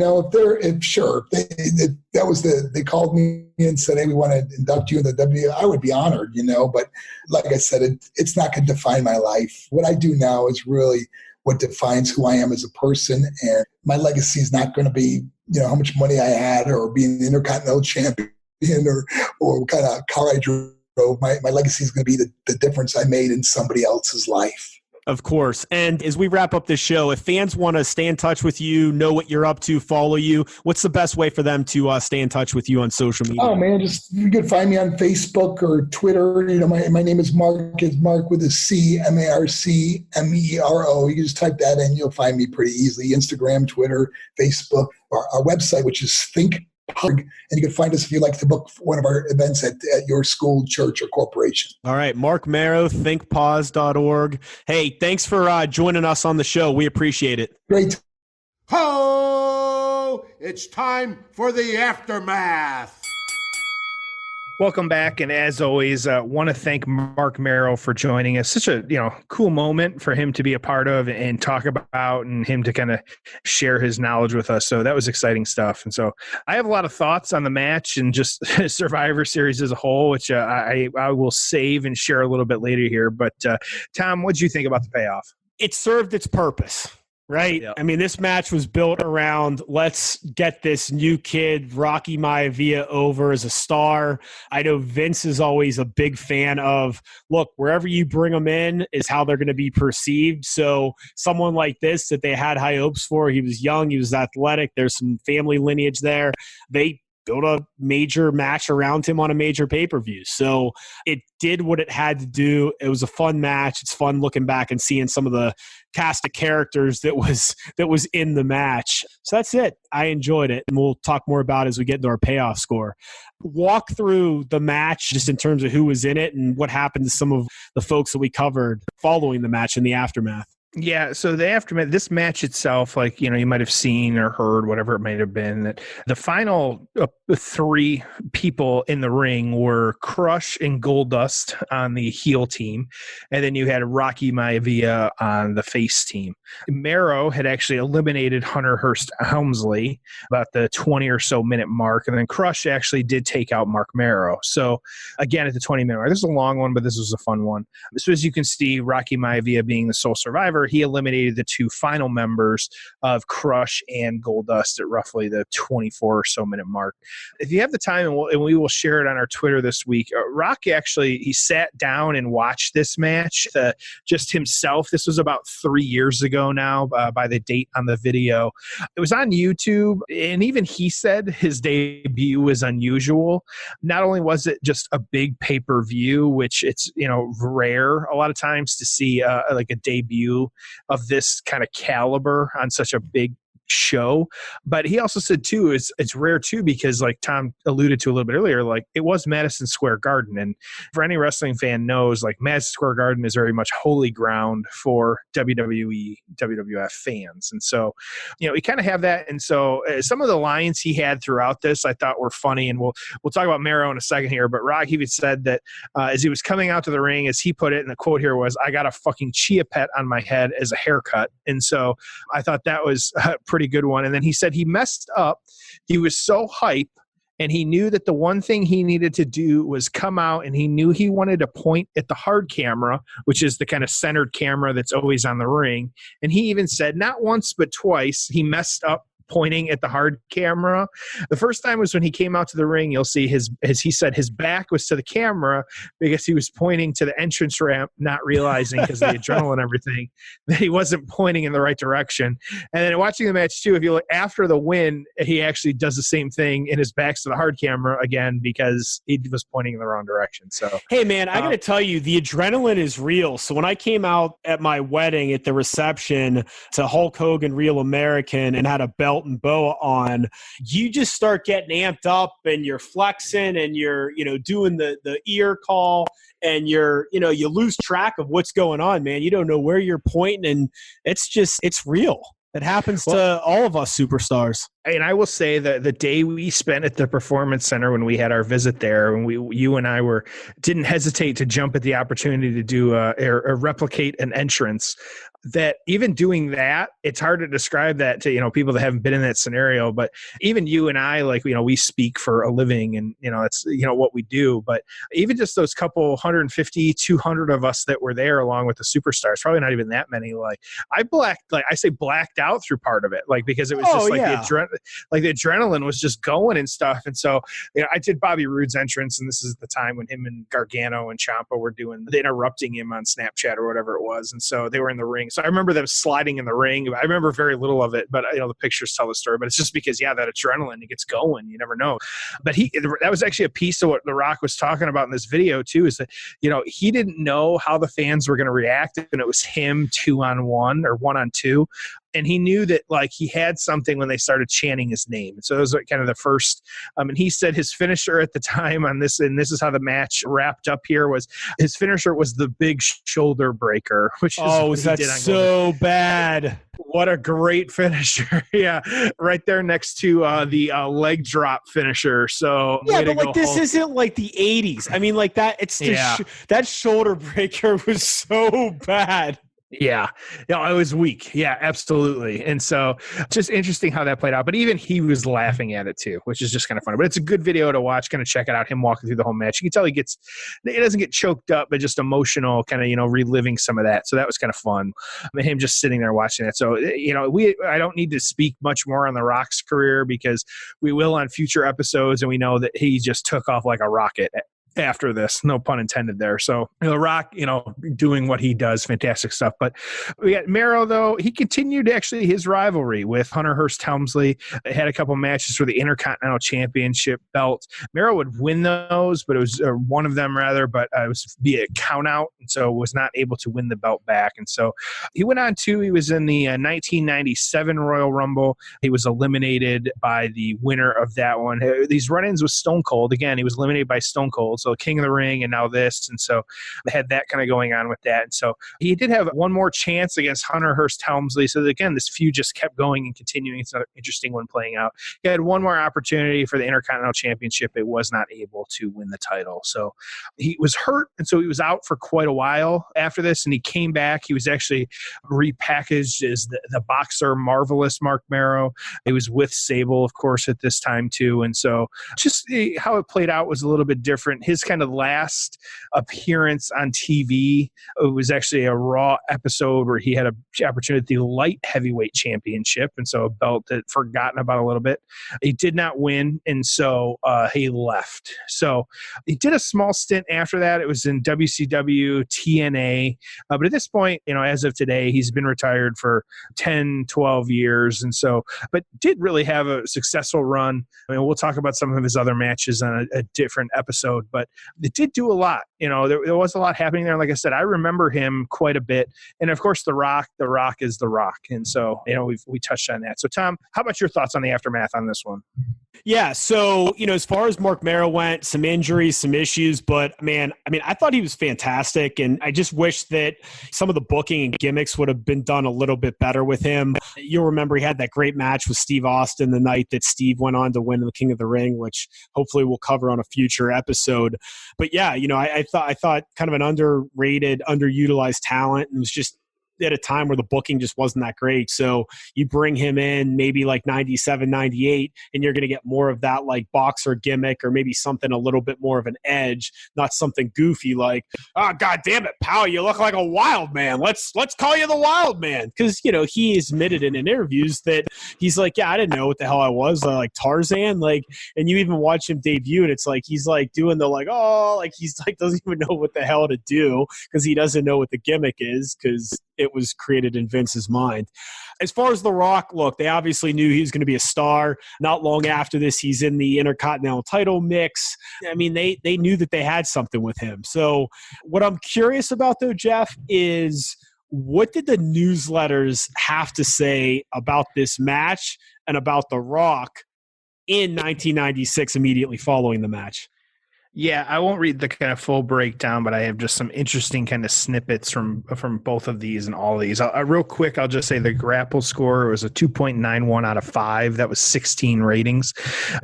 called me and said, hey, we want to induct you in the WWE, I would be honored, But like I said, it's not going to define my life. What I do now is really what defines who I am as a person. And my legacy is not going to be, how much money I had or being an Intercontinental Champion or what kind of car I drove. My legacy is going to be the difference I made in somebody else's life. Of course. And as we wrap up this show, if fans want to stay in touch with you, know what you're up to, follow you, what's the best way for them to stay in touch with you on social media? Oh, man, you can find me on Facebook or Twitter. My name is Marc. It's Marc with a C, MARCMERO. You can just type that in. You'll find me pretty easily. Instagram, Twitter, Facebook, our website, which is Think. And you can find us if you'd like to book one of our events at your school, church, or corporation. All right. Marc Mero, thinkpause.org. Hey, thanks for joining us on the show. We appreciate it. Great. Ho! It's time for the aftermath. Welcome back, and as always, want to thank Marc Mero for joining us. Such a cool moment for him to be a part of and talk about, and him to kind of share his knowledge with us. So that was exciting stuff. And so I have a lot of thoughts on the match and just Survivor Series as a whole, which I will save and share a little bit later here. But Tom, what did you think about the payoff? It served its purpose. Right. Yep. I mean, this match was built around let's get this new kid, Rocky Maivia, over as a star. I know Vince is always a big fan of, look, wherever you bring them in is how they're going to be perceived. So someone like this that they had high hopes for, he was young, he was athletic, there's some family lineage there. They built a major match around him on a major pay-per-view. So it did what it had to do. It was a fun match. It's fun looking back and seeing some of the cast of characters that was in the match. So that's it. I enjoyed it. And we'll talk more about it as we get into our payoff score. Walk through the match just in terms of who was in it and what happened to some of the folks that we covered following the match in the aftermath. Yeah, so the aftermath, this match itself, like, you might have seen or heard, whatever it might have been, that the final three people in the ring were Crush and Goldust on the heel team, and then you had Rocky Maivia on the face team. Mero had actually eliminated Hunter Hearst Helmsley about the 20 or so minute mark, and then Crush actually did take out Marc Mero. So again, at the 20-minute mark, this is a long one, but this was a fun one. So as you can see, Rocky Maivia being the sole survivor, he eliminated the two final members of Crush and Goldust at roughly the 24 or so minute mark. If you have the time, and we will share it on our Twitter this week, Rock actually, he sat down and watched this match just himself. This was about 3 years ago now by the date on the video. It was on YouTube, and even he said his debut was unusual. Not only was it just a big pay-per-view, which it's rare a lot of times to see like a debut of this kind of caliber on such a big show, but he also said too it's rare too because, like Tom alluded to a little bit earlier, like it was Madison Square Garden, and for any wrestling fan knows, like Madison Square Garden is very much holy ground for WWE WWF fans, and so we kind of have that. And so some of the lines he had throughout this I thought were funny, and we'll talk about Mero in a second here, but Rock even said that as he was coming out to the ring, as he put it, and the quote here was, "I got a fucking chia pet on my head as a haircut," and so I thought that was pretty good one. And then he said he messed up. He was so hype, and he knew that the one thing he needed to do was come out, and he knew he wanted to point at the hard camera, which is the kind of centered camera that's always on the ring. And he even said not once but twice he messed up pointing at the hard camera. The first time was when he came out to the ring. You'll see as he said, his back was to the camera because he was pointing to the entrance ramp, not realizing because of the adrenaline and everything that he wasn't pointing in the right direction. And then watching the match too, if you look after the win, he actually does the same thing, and his back's to the hard camera again because he was pointing in the wrong direction. So, hey man, I got to tell you, the adrenaline is real. So when I came out at my wedding at the reception to Hulk Hogan Real American and had a belt and boa on, you just start getting amped up and you're flexing and you're doing the ear call, and you lose track of what's going on, man. You don't know where you're pointing, and it's real. It happens to all of us superstars. And I will say that the day we spent at the Performance Center when we had our visit there, and you and I didn't hesitate to jump at the opportunity to do or replicate an entrance. That even doing that, it's hard to describe that to people that haven't been in that scenario. But even you and I, like we speak for a living, and it's what we do. But even just those couple 150, 200 of us that were there, along with the superstars, probably not even that many. Like I blacked out through part of it, like because it was the adrenaline was just going and stuff. And so I did Bobby Roode's entrance, and this is the time when him and Gargano and Ciampa were doing interrupting him on Snapchat or whatever it was, and so they were in the ring. So I remember them sliding in the ring. I remember very little of it, but the pictures tell the story. But it's just because that adrenaline, it gets going. You never know. But that was actually a piece of what The Rock was talking about in this video too. Is that he didn't know how the fans were going to react, and it was him 2-on-1 or 1-on-2. And he knew that he had something when they started chanting his name. And so it was kind of the first. And he said his finisher at the time on this, and this is how the match wrapped up here, was his finisher was the big shoulder breaker, which is that's so bad. What a great finisher. Yeah. Right there next to the leg drop finisher. So yeah, but this isn't like the 80s. I mean, like that, it's just that shoulder breaker was so bad. Yeah. No, it was weak. Yeah, absolutely. And so just interesting how that played out. But even he was laughing at it too, which is just kind of funny. But it's a good video to watch, kind of check it out, him walking through the whole match. You can tell he doesn't get choked up, but just emotional, kind of, reliving some of that. So that was kind of fun. I mean, him just sitting there watching it. So, I don't need to speak much more on The Rock's career because we will on future episodes. And we know that he just took off like a rocket after this, no pun intended there. So The Rock, doing what he does, fantastic stuff. But we got Mero, though. He continued actually his rivalry with Hunter Hearst Helmsley. They had a couple matches for the Intercontinental Championship belt. Mero would win those, but it was one of them rather, but it was via count out, and so was not able to win the belt back. And so he went on to, he was in the 1997 Royal Rumble. He was eliminated by the winner of that one. These run-ins with Stone Cold. Again, he was eliminated by Stone Cold. So King of the Ring and now this. And so they had that kind of going on with that. And so he did have one more chance against Hunter Hearst Helmsley. So again, this feud just kept going and continuing. It's another interesting one playing out. He had one more opportunity for the Intercontinental Championship. It was not able to win the title. So he was hurt. And so he was out for quite a while after this. And he came back. He was actually repackaged as the boxer Marvelous Marc Mero. He was with Sable, of course, at this time too. And so just how it played out was a little bit different. His kind of last appearance on TV, it was actually a Raw episode where he had an opportunity at the light heavyweight championship, and so a belt that forgotten about a little bit. He did not win, and so he left. So he did a small stint after that. It was in WCW, TNA, but at this point, as of today, he's been retired for 10, 12 years, and so, but did really have a successful run. I mean, we'll talk about some of his other matches on a different episode, but it did do a lot. There was a lot happening there. Like I said, I remember him quite a bit. And of course, The Rock is The Rock. And so, we touched on that. So Tom, how about your thoughts on the aftermath on this one? Yeah. So, as far as Marc Mero went, some injuries, some issues, but man, I thought he was fantastic. And I just wish that some of the booking and gimmicks would have been done a little bit better with him. You'll remember he had that great match with Steve Austin the night that Steve went on to win the King of the Ring, which hopefully we'll cover on a future episode. But yeah, I thought kind of an underrated, underutilized talent, and was just at a time where the booking just wasn't that great. So you bring him in maybe like 97, 98, and you're going to get more of that like boxer gimmick, or maybe something a little bit more of an edge, not something goofy like, oh, God damn it, pal, you look like a wild man. Let's call you the wild man. Because, he admitted in interviews that he's like, yeah, I didn't know what the hell I was, like Tarzan. Like, and you even watch him debut, and it's like he's like doing the like, oh, like he's like doesn't even know what the hell to do because he doesn't know what the gimmick is because it was created in Vince's mind. As far as The Rock, look, they obviously knew he was going to be a star. Not long after this, he's in the Intercontinental title mix. I mean, they knew that they had something with him. So what I'm curious about, though, Jeff, is what did the newsletters have to say about this match and about The Rock in 1996 immediately following the match? Yeah, I won't read the kind of full breakdown, but I have just some interesting kind of snippets from both of these and all of these. Real quick, I'll just say the Grapple score was a 2.91 out of 5. That was 16 ratings.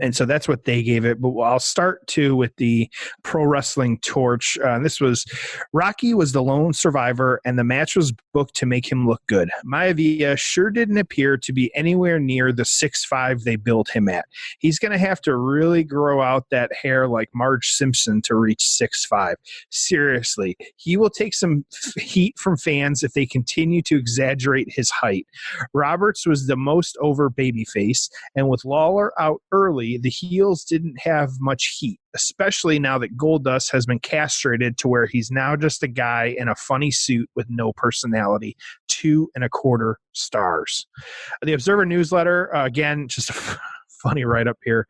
And so that's what they gave it. But I'll start too with the Pro Wrestling Torch. This was Rocky was the lone survivor, and the match was booked to make him look good. Maivia sure didn't appear to be anywhere near the 6'5" they built him at. He's going to have to really grow out that hair like Marge Simpson to reach 6'5". Seriously, he will take some heat from fans if they continue to exaggerate his height. Roberts was the most over babyface, and with Lawler out early, the heels didn't have much heat, especially now that Goldust has been castrated to where he's now just a guy in a funny suit with no personality. 2.25 stars. The Observer newsletter, again, just a funny write-up here.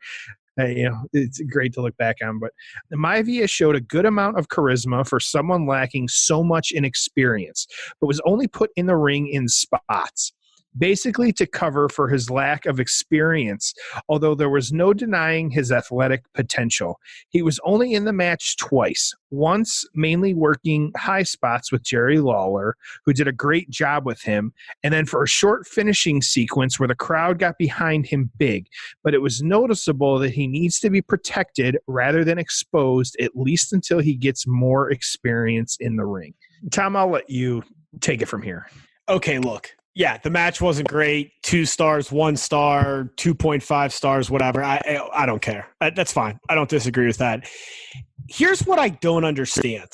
It's great to look back on, but Maivia showed a good amount of charisma for someone lacking so much inexperience, but was only put in the ring in spots, basically to cover for his lack of experience, although there was no denying his athletic potential. He was only in the match twice, once mainly working high spots with Jerry Lawler, who did a great job with him, and then for a short finishing sequence where the crowd got behind him big. But it was noticeable that he needs to be protected rather than exposed, at least until he gets more experience in the ring. Tom, I'll let you take it from here. Okay, look. Yeah, the match wasn't great. 2 stars, 1 star, 2.5 stars, whatever. I don't care. That's fine. I don't disagree with that. Here's what I don't understand.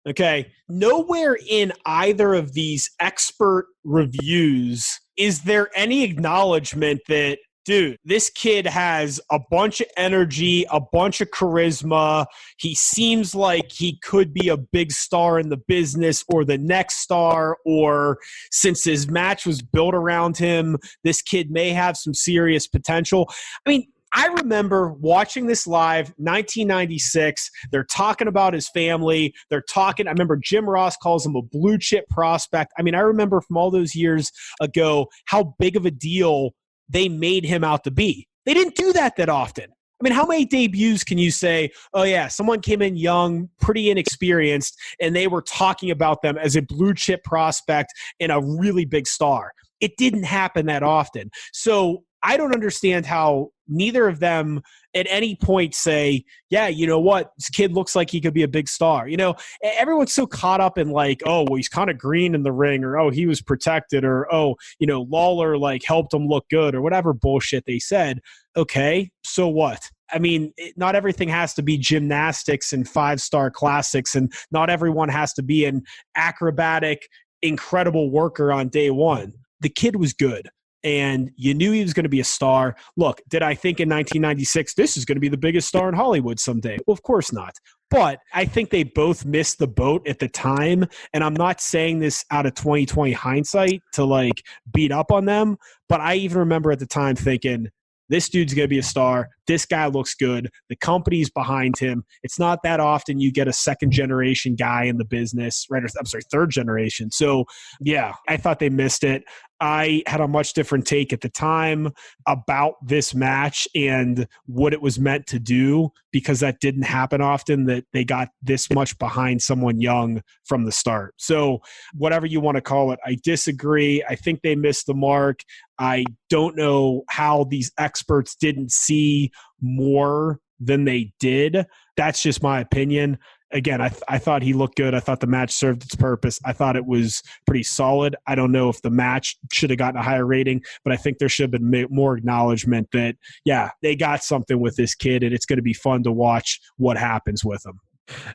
Okay, nowhere in either of these expert reviews is there any acknowledgement that, dude, this kid has a bunch of energy, a bunch of charisma. He seems like he could be a big star in the business or the next star, or since his match was built around him, this kid may have some serious potential. I mean, I remember watching this live, 1996. They're talking about his family. I remember Jim Ross calls him a blue chip prospect. I mean, I remember from all those years ago how big of a deal they made him out to be. They didn't do that often. I mean, how many debuts can you say, oh yeah, someone came in young, pretty inexperienced, and they were talking about them as a blue chip prospect and a really big star? It didn't happen that often. So I don't understand how neither of them at any point say, yeah, you know what, this kid looks like he could be a big star. You know, everyone's so caught up in like, oh, well, he's kind of green in the ring, or, oh, he was protected, or, oh, you know, Lawler like helped him look good, or whatever bullshit they said. Okay, so what? I mean, not everything has to be gymnastics and 5-star classics, and not everyone has to be an acrobatic, incredible worker on day one. The kid was good, and you knew he was going to be a star. Look, did I think in 1996 this is going to be the biggest star in Hollywood someday? Well, of course not. But I think they both missed the boat at the time, and I'm not saying this out of 2020 hindsight to like beat up on them, but I even remember at the time thinking, this dude's going to be a star. This guy looks good. The company's behind him. It's not that often you get a second-generation guy in the business, right? I'm sorry, third generation. So, yeah, I thought they missed it. I had a much different take at the time about this match and what it was meant to do, because that didn't happen often, that they got this much behind someone young from the start. So whatever you want to call it, I disagree. I think they missed the mark. I don't know how these experts didn't see more than they did. That's just my opinion. Again, I thought he looked good. I thought the match served its purpose. I thought it was pretty solid. I don't know if the match should have gotten a higher rating, but I think there should have been more acknowledgement that, yeah, they got something with this kid, and it's going to be fun to watch what happens with him.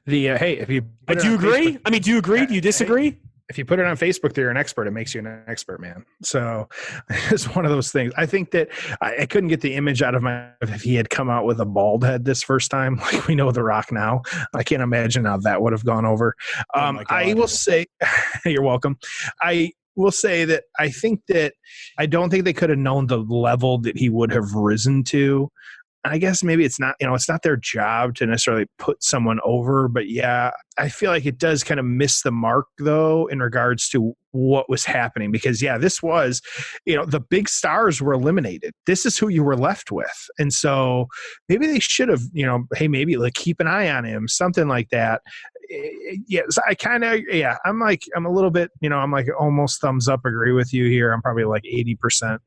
Hey, if you do you agree? Facebook, I mean, do you agree? Do you disagree? Hey, if you put it on Facebook that you're an expert, it makes you an expert, man. So it's one of those things. I think that I couldn't get the image out of my if he had come out with a bald head this first time, like we know The Rock now. I can't imagine how that would have gone over. I will say, you're welcome. I will say that I think that I don't think they could have known the level that he would have risen to. I guess maybe it's not their job to necessarily put someone over, but yeah, I feel like it does kind of miss the mark though in regards to what was happening, because yeah, this was, the big stars were eliminated. This is who you were left with. And so maybe they should have, hey, maybe like keep an eye on him, something like that. Yes, I'm a little bit, I'm like almost thumbs up, agree with you here. I'm probably like 80%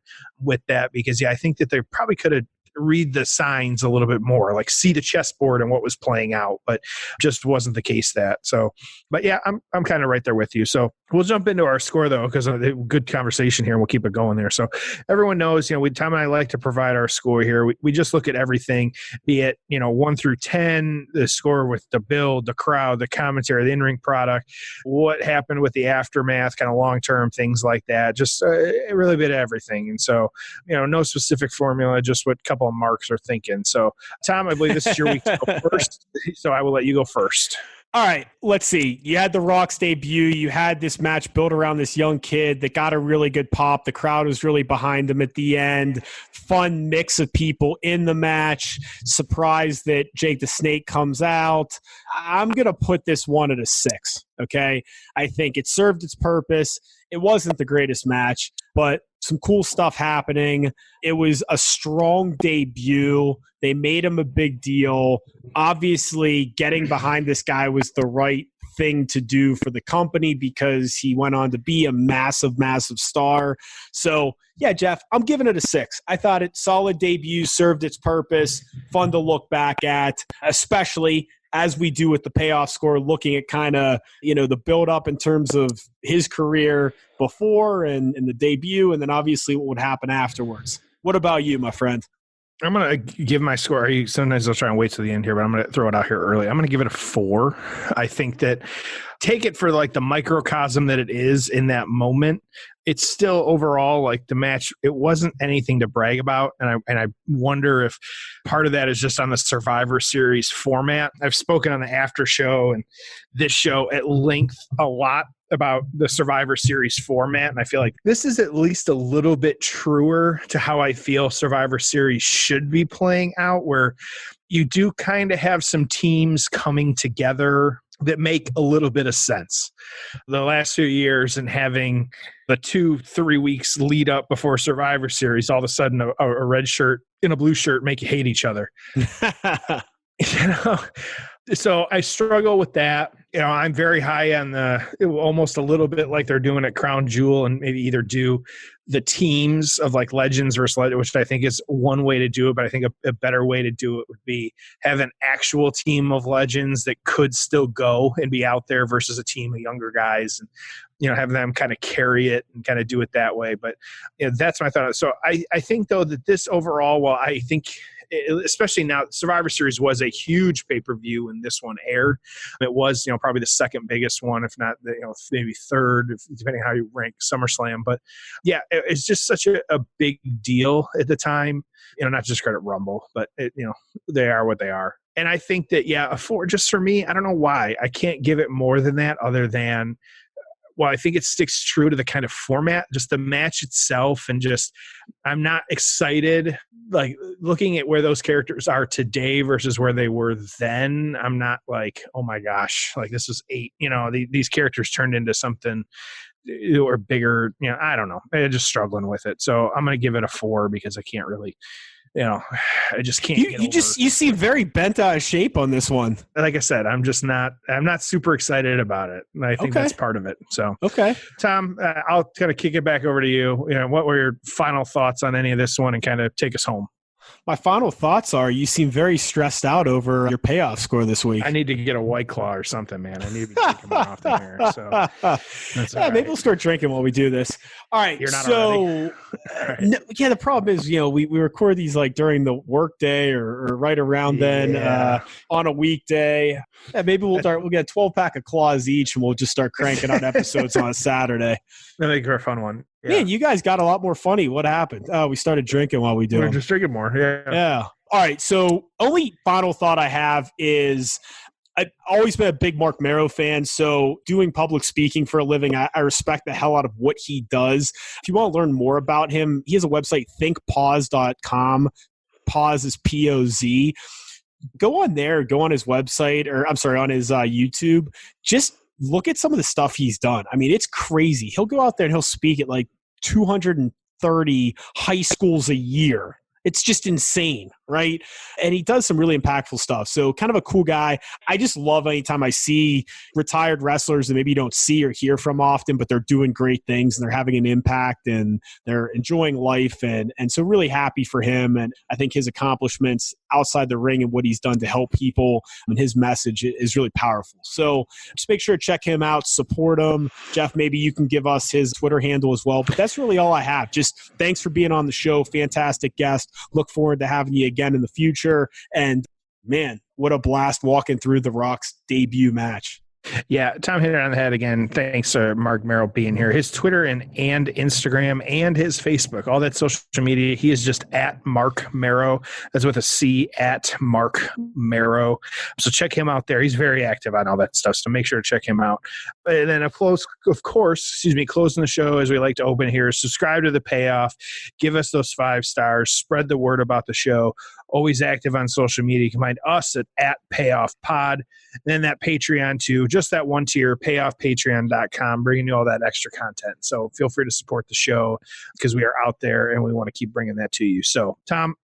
with that, because yeah, I think that they probably could have read the signs a little bit more, like see the chessboard and what was playing out, but just wasn't the case that. So, but yeah, I'm kind of right there with you. So we'll jump into our score though, because of the good conversation here, and we'll keep it going there. So everyone knows, Tom and I like to provide our score here. We just look at everything, be it, 1 through 10, the score with the build, the crowd, the commentary, the in-ring product, what happened with the aftermath, kind of long-term things like that, just a really bit of everything. And so, no specific formula, just what couple of marks are thinking. So Tom, I believe this is your week to go first, so I will let you go first. All right, let's see. You had The Rock's debut. You had this match built around this young kid that got a really good pop. The crowd was really behind him at the end. Fun mix of people in the match. Surprised that Jake the Snake comes out. I'm going to put this one at a 6, okay? I think it served its purpose. It wasn't the greatest match, but some cool stuff happening. It was a strong debut. They made him a big deal. Obviously, getting behind this guy was the right thing to do for the company, because he went on to be a massive, massive star. So, yeah, Jeff, I'm giving it a 6. I thought it solid debut, served its purpose, fun to look back at, especially as we do with the payoff score, looking at kind of, the build up in terms of his career before and the debut, and then obviously what would happen afterwards. What about you, my friend? I'm going to give my score. Sometimes I'll try and wait to the end here, but I'm going to throw it out here early. I'm going to give it a 4. I think that take it for like the microcosm that it is in that moment. It's still overall like the match. It wasn't anything to brag about. And I wonder if part of that is just on the Survivor Series format. I've spoken on the after show and this show at length a lot about the Survivor Series format. And I feel like this is at least a little bit truer to how I feel Survivor Series should be playing out, where you do kind of have some teams coming together that make a little bit of sense. The last few years and having the 2-3 weeks lead up before Survivor Series, all of a sudden a red shirt and a blue shirt make you hate each other. So I struggle with that. I'm very high on almost a little bit like they're doing at Crown Jewel, and maybe either do the teams of like legends versus legends, which I think is one way to do it. But I think a better way to do it would be have an actual team of legends that could still go and be out there versus a team of younger guys, and have them kind of carry it and kind of do it that way. But that's my thought. So I think though that this overall, while I think, especially now, Survivor Series was a huge pay-per-view when this one aired. It was, probably the second biggest one, if not, maybe third, depending how you rank SummerSlam. But yeah, it's just such a big deal at the time. Not just credit Rumble, but they are what they are. And I think that, a 4, just for me, I don't know why I can't give it more than that, other than, well, I think it sticks true to the kind of format, just the match itself, and just I'm not excited. Like looking at where those characters are today versus where they were then, I'm not like, oh my gosh, like this was 8. These characters turned into something or bigger. I don't know. I'm just struggling with it. So I'm going to give it a 4 because I can't really. I just can't. You seem very bent out of shape on this one. Like I said, I'm not super excited about it. And I think that's part of it. So, okay, Tom, I'll kind of kick it back over to you. What were your final thoughts on any of this one, and kind of take us home? My final thoughts are you seem very stressed out over your payoff score this week. I need to get a White Claw or something, man. I need to be drinking more often here. So that's maybe we'll start drinking while we do this. All right. You're not already? Right. No, the problem is, we record these like during the work day or right around then on a weekday. Yeah, maybe we'll get a 12-pack of Claws each, and we'll just start cranking out episodes on a Saturday. That'll make for a fun one. Yeah. Man, you guys got a lot more funny. What happened? Oh, we started drinking while we do. We're just drinking more. Yeah. All right. So only final thought I have is I've always been a big Marc Mero fan. So doing public speaking for a living, I respect the hell out of what he does. If you want to learn more about him, he has a website, thinkpause.com. Pause is P-O-Z. Go on there, go on his website, on his YouTube. Just look at some of the stuff he's done. I mean, it's crazy. He'll go out there and he'll speak at like 230 high schools a year. It's just insane, right? And he does some really impactful stuff. So kind of a cool guy. I just love anytime I see retired wrestlers that maybe you don't see or hear from often, but they're doing great things and they're having an impact and they're enjoying life. And so really happy for him. And I think his accomplishments outside the ring and what he's done to help people and his message is really powerful. So just make sure to check him out, support him. Jeff, maybe you can give us his Twitter handle as well. But that's really all I have. Just thanks for being on the show. Fantastic guest. Look forward to having you again in the future. And man, what a blast walking through The Rock's debut match. Yeah, Tom hit it on the head again. Thanks to Marc Mero being here. His Twitter and Instagram and his Facebook, all that social media, he is just at Marc Mero. That's with a C, at Marc Mero. So check him out there. He's very active on all that stuff, so make sure to check him out. And then, closing the show as we like to open here, subscribe to The Payoff. Give us those 5 stars. Spread the word about the show. Always active on social media. You can find us at Payoff Pod. And then that Patreon too, just that one tier, payoffpatreon.com, bringing you all that extra content. So feel free to support the show because we are out there and we want to keep bringing that to you. So, Tom,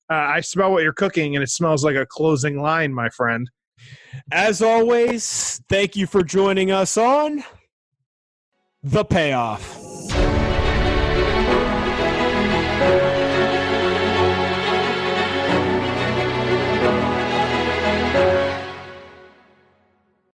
I smell what you're cooking and it smells like a closing line, my friend. As always, thank you for joining us on The Payoff.